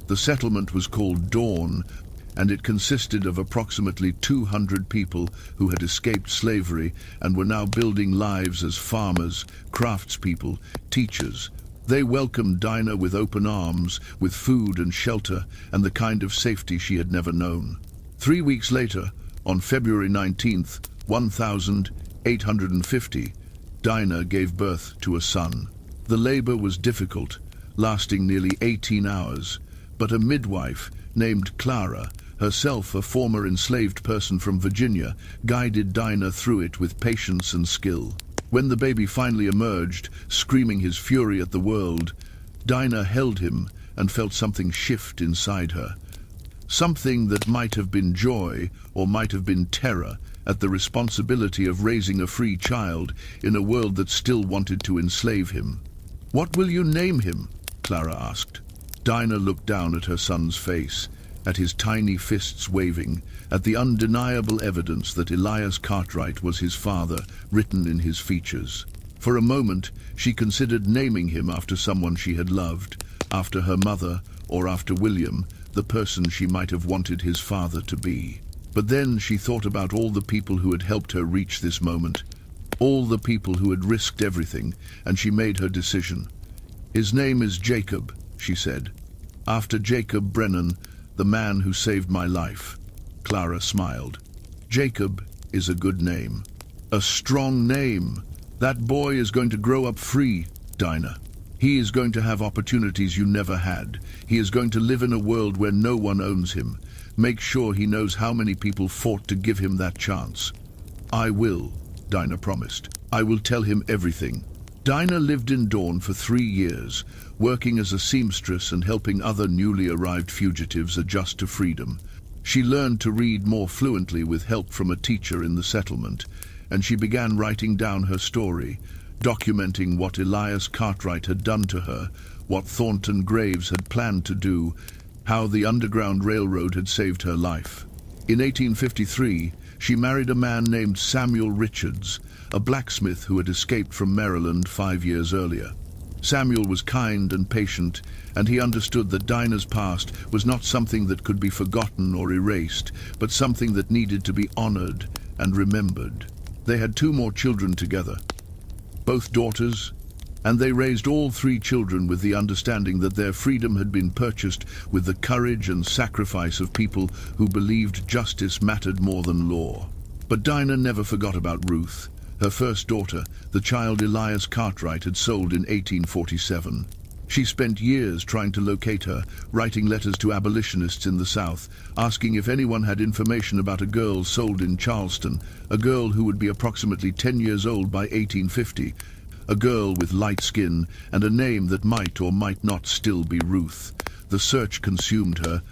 The settlement was called Dawn, and it consisted of approximately 200 people who had escaped slavery and were now building lives as farmers, craftspeople, teachers. They welcomed Dinah with open arms, with food and shelter, and the kind of safety she had never known. 3 weeks later, on February 19th, 1850, Dinah gave birth to a son. The labor was difficult, lasting nearly 18 hours, but a midwife named Clara, herself a former enslaved person from Virginia, guided Dinah through it with patience and skill. When the baby finally emerged, screaming his fury at the world, Dinah held him and felt something shift inside her. Something that might have been joy or might have been terror at the responsibility of raising a free child in a world that still wanted to enslave him. "What will you name him?" Clara asked. Dinah looked down at her son's face, at his tiny fists waving, at the undeniable evidence that Elias Cartwright was his father written in his features. For a moment, she considered naming him after someone she had loved, after her mother, or after William, the person she might have wanted his father to be. But then she thought about all the people who had helped her reach this moment, all the people who had risked everything, and she made her decision. "His name is Jacob," she said. "After Jacob Brennan, the man who saved my life." Clara smiled. "Jacob is a good name. A strong name. That boy is going to grow up free, Dinah. He is going to have opportunities you never had. He is going to live in a world where no one owns him. Make sure he knows how many people fought to give him that chance." "I will," Dinah promised. "I will tell him everything." Dinah lived in Dawn for 3 years, working as a seamstress and helping other newly arrived fugitives adjust to freedom. She learned to read more fluently with help from a teacher in the settlement, and she began writing down her story, documenting what Elias Cartwright had done to her, what Thornton Graves had planned to do, how the Underground Railroad had saved her life. In 1853, she married a man named Samuel Richards, a blacksmith who had escaped from Maryland 5 years earlier. Samuel was kind and patient, and he understood that Dinah's past was not something that could be forgotten or erased, but something that needed to be honored and remembered. They had 2 more children together, both daughters, and they raised all 3 children with the understanding that their freedom had been purchased with the courage and sacrifice of people who believed justice mattered more than law. But Dinah never forgot about Ruth. Her first daughter, the child Elias Cartwright had sold in 1847. She spent years trying to locate her, writing letters to abolitionists in the South, asking if anyone had information about a girl sold in Charleston, a girl who would be approximately 10 years old by 1850, a girl with light skin and a name that might or might not still be Ruth. The search consumed her,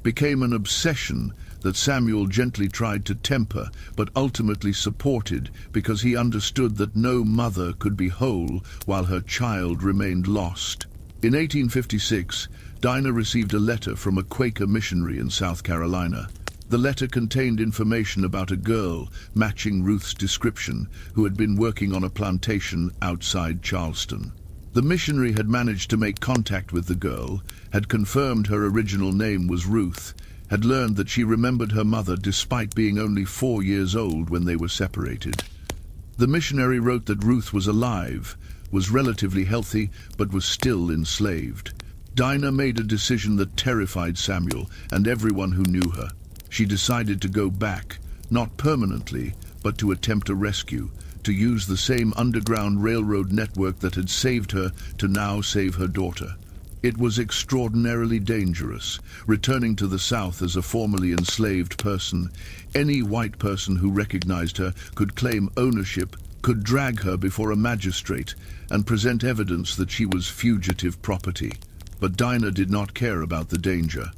became an obsession that Samuel gently tried to temper, but ultimately supported because he understood that no mother could be whole while her child remained lost. In 1856, Dinah received a letter from a Quaker missionary in South Carolina. The letter contained information about a girl matching Ruth's description who had been working on a plantation outside Charleston. The missionary had managed to make contact with the girl, had confirmed her original name was Ruth, had learned that she remembered her mother despite being only 4 years old when they were separated. The missionary wrote that Ruth was alive, was relatively healthy, but was still enslaved. Dinah made a decision that terrified Samuel and everyone who knew her. She decided to go back, not permanently, but to attempt a rescue, to use the same Underground Railroad network that had saved her to now save her daughter. It was extraordinarily dangerous, returning to the South as a formerly enslaved person. Any white person who recognized her could claim ownership, could drag her before a magistrate, and present evidence that she was fugitive property. But Dinah did not care about the danger.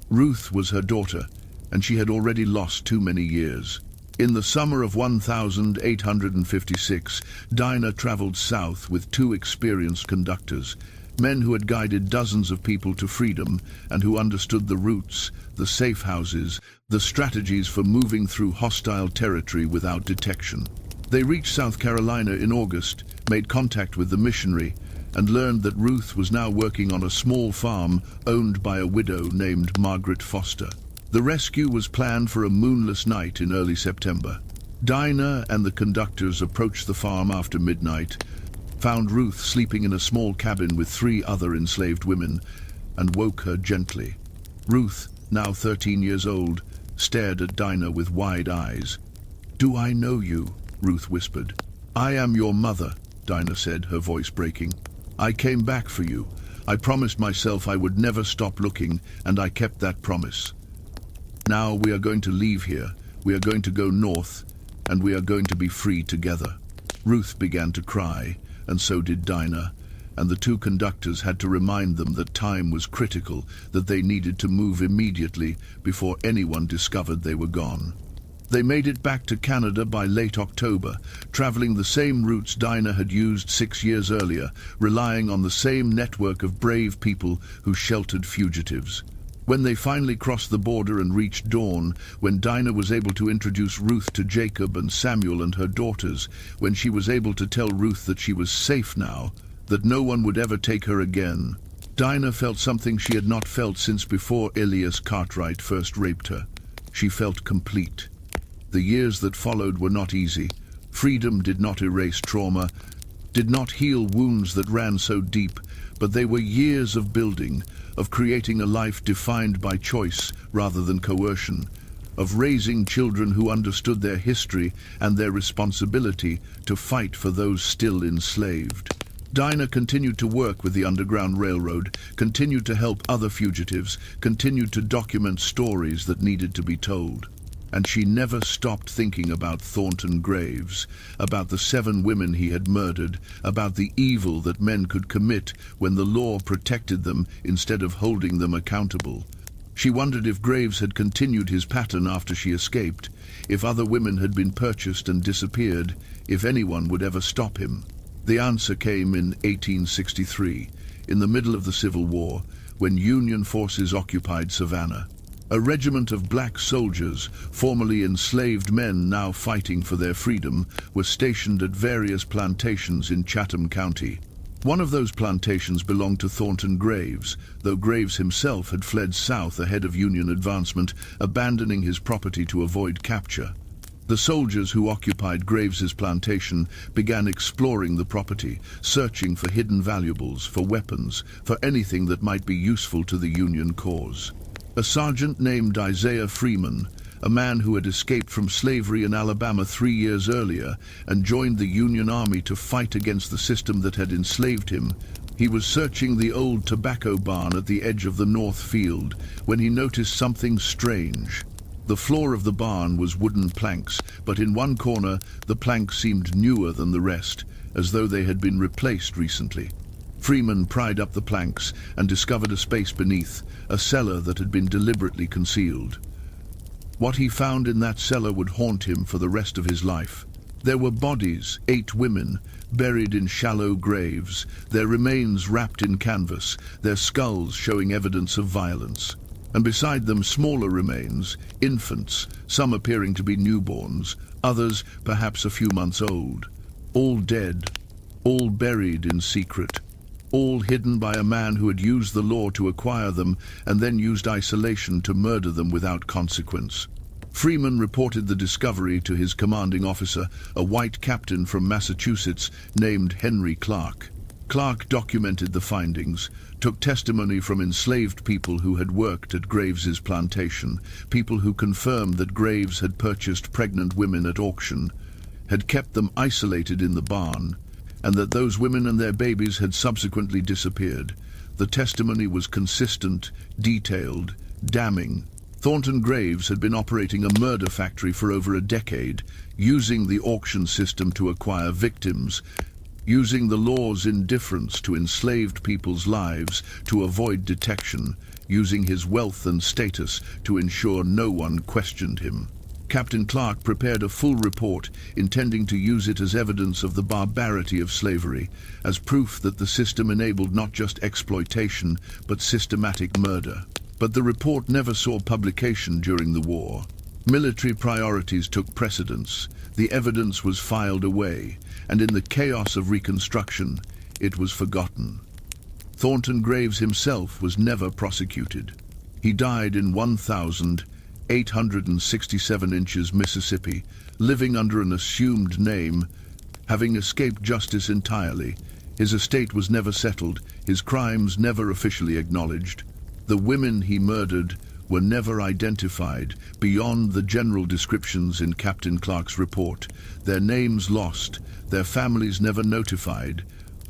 Ruth was her daughter, and she had already lost too many years. In the summer of 1856, Dinah traveled south with two experienced conductors, men who had guided dozens of people to freedom and who understood the routes, the safe houses, the strategies for moving through hostile territory without detection. They reached South Carolina in August, made contact with the missionary, and learned that Ruth was now working on a small farm owned by a widow named Margaret Foster. The rescue was planned for a moonless night in early September. Dinah and the conductors approached the farm after midnight, found Ruth sleeping in a small cabin with 3 other enslaved women, and woke her gently. Ruth, now 13 years old, stared at Dinah with wide eyes. "Do I know you?" Ruth whispered. "I am your mother," Dinah said, her voice breaking. "I came back for you. I promised myself I would never stop looking, and I kept that promise. Now we are going to leave here. We are going to go north, and we are going to be free together." Ruth began to cry, and so did Dinah, and the 2 conductors had to remind them that time was critical, that they needed to move immediately before anyone discovered they were gone. They made it back to Canada by late October, traveling the same routes Dinah had used 6 years earlier, relying on the same network of brave people who sheltered fugitives. When they finally crossed the border and reached dawn, when Dinah was able to introduce Ruth to Jacob and Samuel and her daughters, when she was able to tell Ruth that she was safe now, that no one would ever take her again, Dinah felt something she had not felt since before Elias Cartwright first raped her. She felt complete. The years that followed were not easy. Freedom did not erase trauma, did not heal wounds that ran so deep, but they were years of building, of creating a life defined by choice rather than coercion, of raising children who understood their history and their responsibility to fight for those still enslaved. Dinah continued to work with the Underground Railroad, continued to help other fugitives, continued to document stories that needed to be told. And she never stopped thinking about Thornton Graves, about the 7 women he had murdered, about the evil that men could commit when the law protected them instead of holding them accountable. She wondered if Graves had continued his pattern after she escaped, if other women had been purchased and disappeared, if anyone would ever stop him. The answer came in 1863, in the middle of the Civil War, when Union forces occupied Savannah. A regiment of black soldiers, formerly enslaved men now fighting for their freedom, were stationed at various plantations in Chatham County. One of those plantations belonged to Thornton Graves, though Graves himself had fled south ahead of Union advancement, abandoning his property to avoid capture. The soldiers who occupied Graves's plantation began exploring the property, searching for hidden valuables, for weapons, for anything that might be useful to the Union cause. A sergeant named Isaiah Freeman, a man who had escaped from slavery in Alabama 3 years earlier and joined the Union Army to fight against the system that had enslaved him, he was searching the old tobacco barn at the edge of the north field when he noticed something strange. The floor of the barn was wooden planks, but in one corner the planks seemed newer than the rest, as though they had been replaced recently. Freeman pried up the planks and discovered a space beneath, a cellar that had been deliberately concealed. What he found in that cellar would haunt him for the rest of his life. There were bodies, 8 women, buried in shallow graves, their remains wrapped in canvas, their skulls showing evidence of violence. And beside them smaller remains, infants, some appearing to be newborns, others perhaps a few months old. All dead, all buried in secret, all hidden by a man who had used the law to acquire them and then used isolation to murder them without consequence. Freeman reported the discovery to his commanding officer, a white captain from Massachusetts named Henry Clark. Clark documented the findings, took testimony from enslaved people who had worked at Graves's plantation, people who confirmed that Graves had purchased pregnant women at auction, had kept them isolated in the barn, and that those women and their babies had subsequently disappeared. The testimony was consistent, detailed, damning. Thornton Graves had been operating a murder factory for over a decade, using the auction system to acquire victims, using the law's indifference to enslaved people's lives to avoid detection, using his wealth and status to ensure no one questioned him. Captain Clark prepared a full report, intending to use it as evidence of the barbarity of slavery, as proof that the system enabled not just exploitation, but systematic murder. But the report never saw publication during the war. Military priorities took precedence, the evidence was filed away, and in the chaos of reconstruction, it was forgotten. Thornton Graves himself was never prosecuted. He died in 1,867 inches, Mississippi, living under an assumed name, having escaped justice entirely. His estate was never settled, his crimes never officially acknowledged. The women he murdered were never identified beyond the general descriptions in Captain Clark's report, their names lost, their families never notified,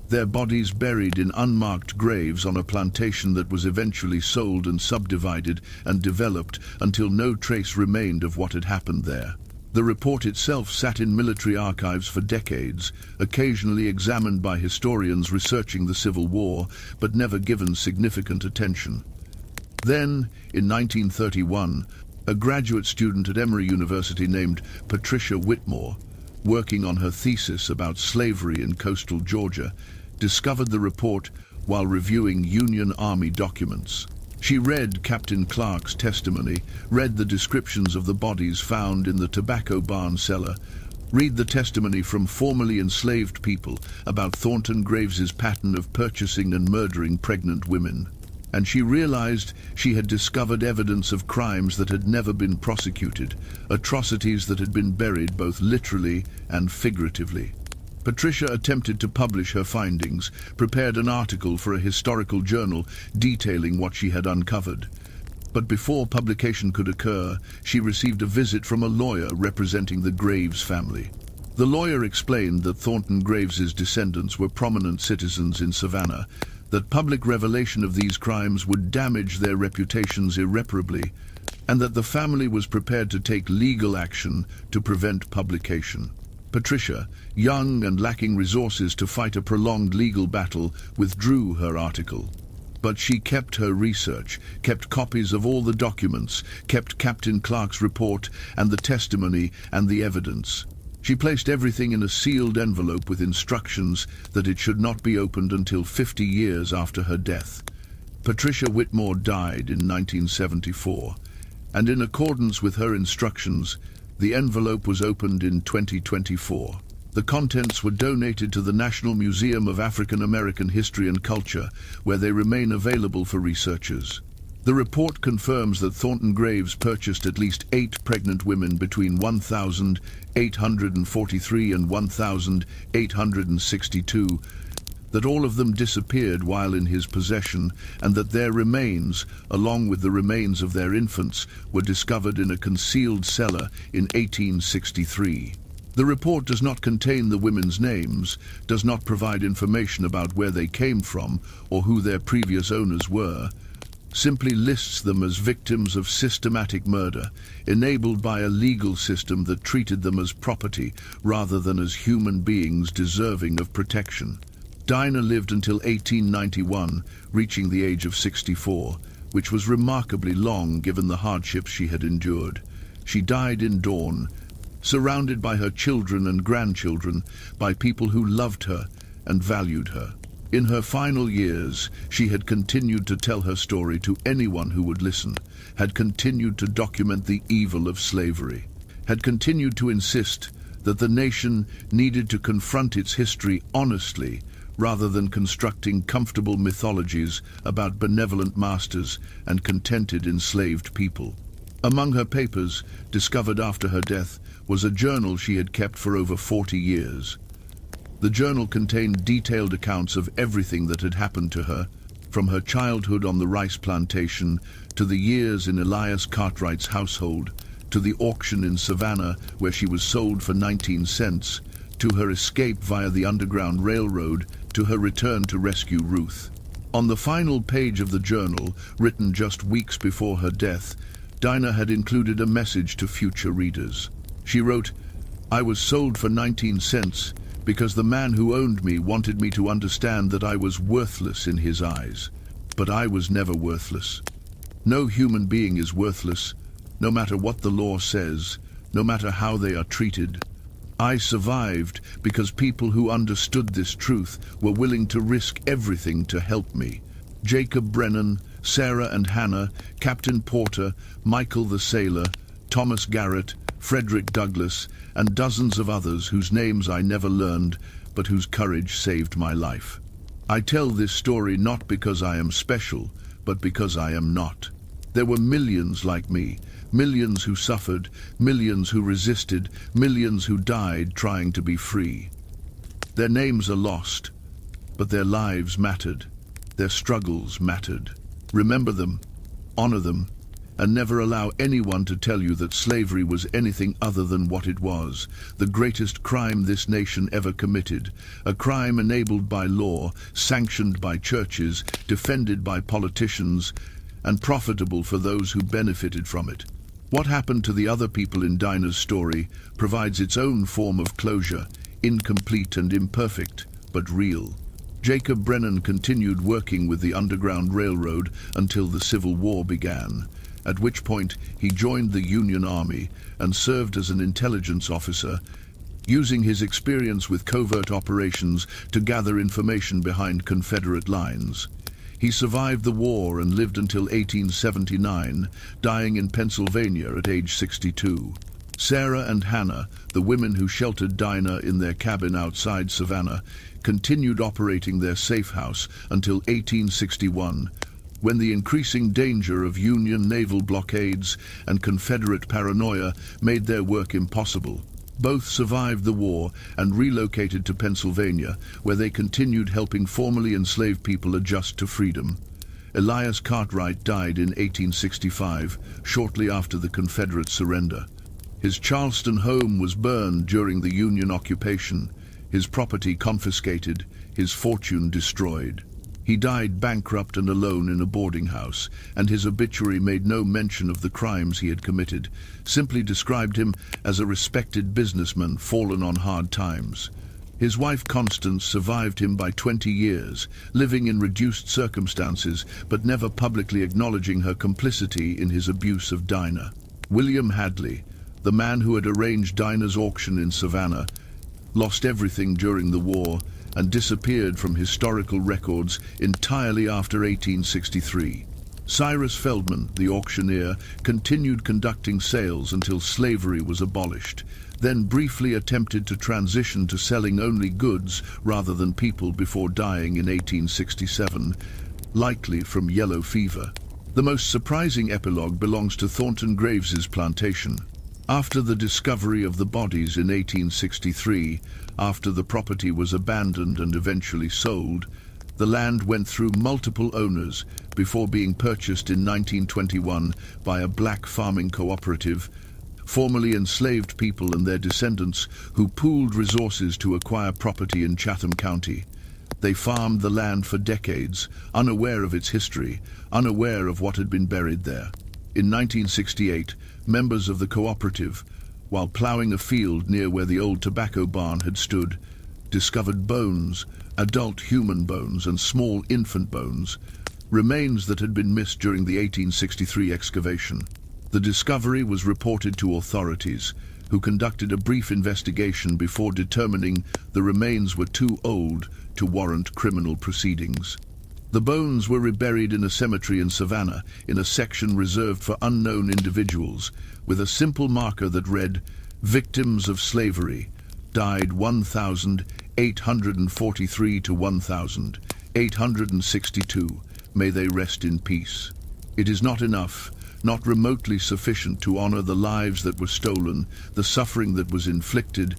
their bodies buried in unmarked graves on a plantation that was eventually sold and subdivided and developed until no trace remained of what had happened there. The report itself sat in military archives for decades, occasionally examined by historians researching the Civil War, but never given significant attention. Then, in 1931, a graduate student at Emory University named Patricia Whitmore, working on her thesis about slavery in coastal Georgia, discovered the report while reviewing Union Army documents. She read Captain Clark's testimony, read the descriptions of the bodies found in the tobacco barn cellar, read the testimony from formerly enslaved people about Thornton Graves's pattern of purchasing and murdering pregnant women. And she realized she had discovered evidence of crimes that had never been prosecuted, atrocities that had been buried both literally and figuratively. Patricia attempted to publish her findings, prepared an article for a historical journal detailing what she had uncovered. But before publication could occur, she received a visit from a lawyer representing the Graves family. The lawyer explained that Thornton Graves's descendants were prominent citizens in Savannah, that public revelation of these crimes would damage their reputations irreparably, and that the family was prepared to take legal action to prevent publication. Patricia, young and lacking resources to fight a prolonged legal battle, withdrew her article. But she kept her research, kept copies of all the documents, kept Captain Clark's report and the testimony and the evidence. She placed everything in a sealed envelope with instructions that it should not be opened until 50 years after her death. Patricia Whitmore died in 1974, and in accordance with her instructions, the envelope was opened in 2024. The contents were donated to the National Museum of African American History and Culture, where they remain available for researchers. The report confirms that Thornton Graves purchased at least 8 pregnant women between 1,843 and 1,862, that all of them disappeared while in his possession, and that their remains, along with the remains of their infants, were discovered in a concealed cellar in 1863. The report does not contain the women's names, does not provide information about where they came from or who their previous owners were, simply lists them as victims of systematic murder, enabled by a legal system that treated them as property rather than as human beings deserving of protection. Dinah lived until 1891, reaching the age of 64, which was remarkably long given the hardships she had endured. She died in Dawn, surrounded by her children and grandchildren, by people who loved her and valued her. In her final years, she had continued to tell her story to anyone who would listen, had continued to document the evil of slavery, had continued to insist that the nation needed to confront its history honestly rather than constructing comfortable mythologies about benevolent masters and contented enslaved people. Among her papers, discovered after her death, was a journal she had kept for over 40 years. The journal contained detailed accounts of everything that had happened to her, from her childhood on the rice plantation, to the years in Elias Cartwright's household, to the auction in Savannah where she was sold for 19 cents, to her escape via the Underground Railroad, to her return to rescue Ruth. On the final page of the journal, written just weeks before her death, Dinah had included a message to future readers. She wrote, "I was sold for 19 cents because the man who owned me wanted me to understand that I was worthless in his eyes. But I was never worthless. No human being is worthless, no matter what the law says, no matter how they are treated. I survived because people who understood this truth were willing to risk everything to help me. Jacob Brennan, Sarah and Hannah, Captain Porter, Michael the Sailor, Thomas Garrett, Frederick Douglass, and dozens of others whose names I never learned, but whose courage saved my life. I tell this story not because I am special, but because I am not. There were millions like me, millions who suffered, millions who resisted, millions who died trying to be free. Their names are lost, but their lives mattered. Their struggles mattered. Remember them, honor them, and never allow anyone to tell you that slavery was anything other than what it was, the greatest crime this nation ever committed, a crime enabled by law, sanctioned by churches, defended by politicians, and profitable for those who benefited from it. What happened to the other people in Dinah's story provides its own form of closure, incomplete and imperfect, but real. Jacob Brennan continued working with the Underground Railroad until the Civil War began, at which point he joined the Union Army and served as an intelligence officer, using his experience with covert operations to gather information behind Confederate lines. He survived the war and lived until 1879, dying in Pennsylvania at age 62. Sarah and Hannah, the women who sheltered Dinah in their cabin outside Savannah, continued operating their safe house until 1861, when the increasing danger of Union naval blockades and Confederate paranoia made their work impossible. Both survived the war and relocated to Pennsylvania, where they continued helping formerly enslaved people adjust to freedom. Elias Cartwright died in 1865, shortly after the Confederate surrender. His Charleston home was burned during the Union occupation, his property confiscated, his fortune destroyed. He died bankrupt and alone in a boarding house, and his obituary made no mention of the crimes he had committed, simply described him as a respected businessman fallen on hard times. His wife Constance survived him by 20 years, living in reduced circumstances, but never publicly acknowledging her complicity in his abuse of Dinah. William Hadley, the man who had arranged Dinah's auction in Savannah, lost everything during the war and disappeared from historical records entirely after 1863. Cyrus Feldman, the auctioneer, continued conducting sales until slavery was abolished, then briefly attempted to transition to selling only goods rather than people before dying in 1867, likely from yellow fever. The most surprising epilogue belongs to Thornton Graves's Plantation. After the discovery of the bodies in 1863, after the property was abandoned and eventually sold, the land went through multiple owners before being purchased in 1921 by a black farming cooperative, formerly enslaved people and their descendants who pooled resources to acquire property in Chatham County. They farmed the land for decades, unaware of its history, unaware of what had been buried there. In 1968, members of the cooperative, while ploughing a field near where the old tobacco barn had stood, discovered bones, adult human bones and small infant bones, remains that had been missed during the 1863 excavation. The discovery was reported to authorities, who conducted a brief investigation before determining the remains were too old to warrant criminal proceedings. The bones were reburied in a cemetery in Savannah, in a section reserved for unknown individuals, with a simple marker that read, "Victims of slavery, died 1,843 to 1,862. May they rest in peace." It is not enough, not remotely sufficient to honor the lives that were stolen, the suffering that was inflicted,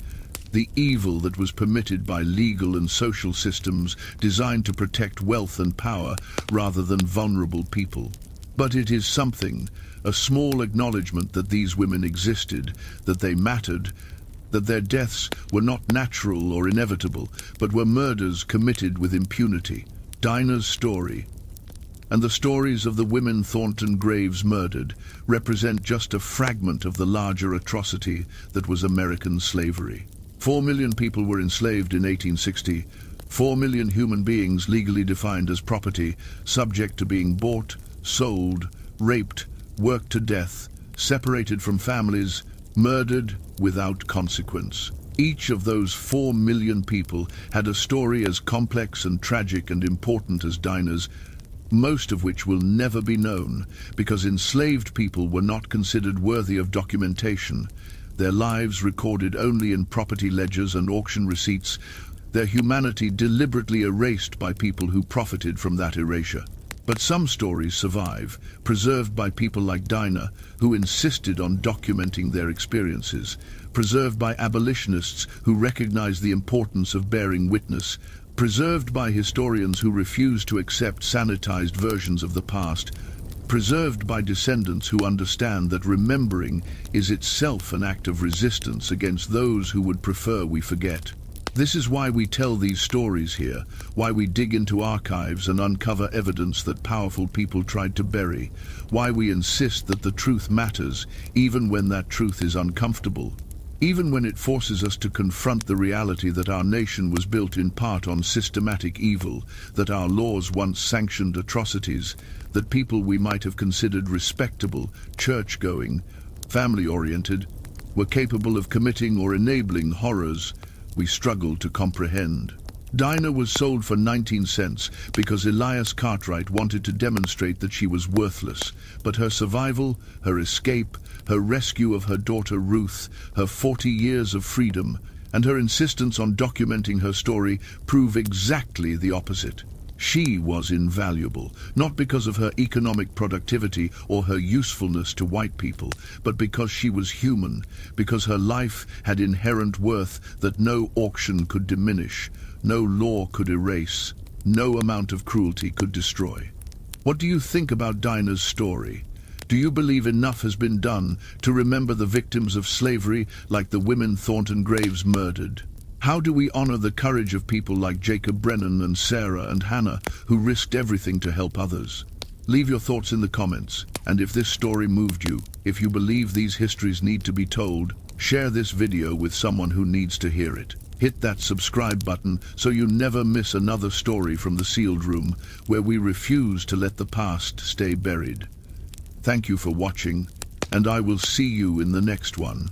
the evil that was permitted by legal and social systems designed to protect wealth and power rather than vulnerable people. But it is something, a small acknowledgement that these women existed, that they mattered, that their deaths were not natural or inevitable, but were murders committed with impunity. Dinah's story, and the stories of the women Thornton Graves murdered, represent just a fragment of the larger atrocity that was American slavery. 4 million people were enslaved in 1860. 4 million human beings legally defined as property, subject to being bought, sold, raped, worked to death, separated from families, murdered without consequence. Each of those 4 million people had a story as complex and tragic and important as Dinah's, most of which will never be known because enslaved people were not considered worthy of documentation. Their lives recorded only in property ledgers and auction receipts, their humanity deliberately erased by people who profited from that erasure. But some stories survive, preserved by people like Dinah, who insisted on documenting their experiences, preserved by abolitionists who recognized the importance of bearing witness, preserved by historians who refuse to accept sanitized versions of the past, preserved by descendants who understand that remembering is itself an act of resistance against those who would prefer we forget. This is why we tell these stories here, why we dig into archives and uncover evidence that powerful people tried to bury, why we insist that the truth matters, even when that truth is uncomfortable, even when it forces us to confront the reality that our nation was built in part on systematic evil, that our laws once sanctioned atrocities, that people we might have considered respectable, church-going, family-oriented, were capable of committing or enabling horrors we struggle to comprehend. Dinah was sold for 19 cents because Elias Cartwright wanted to demonstrate that she was worthless, but her survival, her escape, her rescue of her daughter Ruth, her 40 years of freedom, and her insistence on documenting her story prove exactly the opposite. She was invaluable, not because of her economic productivity or her usefulness to white people, but because she was human, because her life had inherent worth that no auction could diminish, no law could erase, no amount of cruelty could destroy. What do you think about Dinah's story? Do you believe enough has been done to remember the victims of slavery like the women Thornton Graves murdered? How do we honor the courage of people like Jacob Brennan and Sarah and Hannah who risked everything to help others? Leave your thoughts in the comments, and if this story moved you, if you believe these histories need to be told, share this video with someone who needs to hear it. Hit that subscribe button so you never miss another story from the sealed room, where we refuse to let the past stay buried. Thank you for watching, and I will see you in the next one.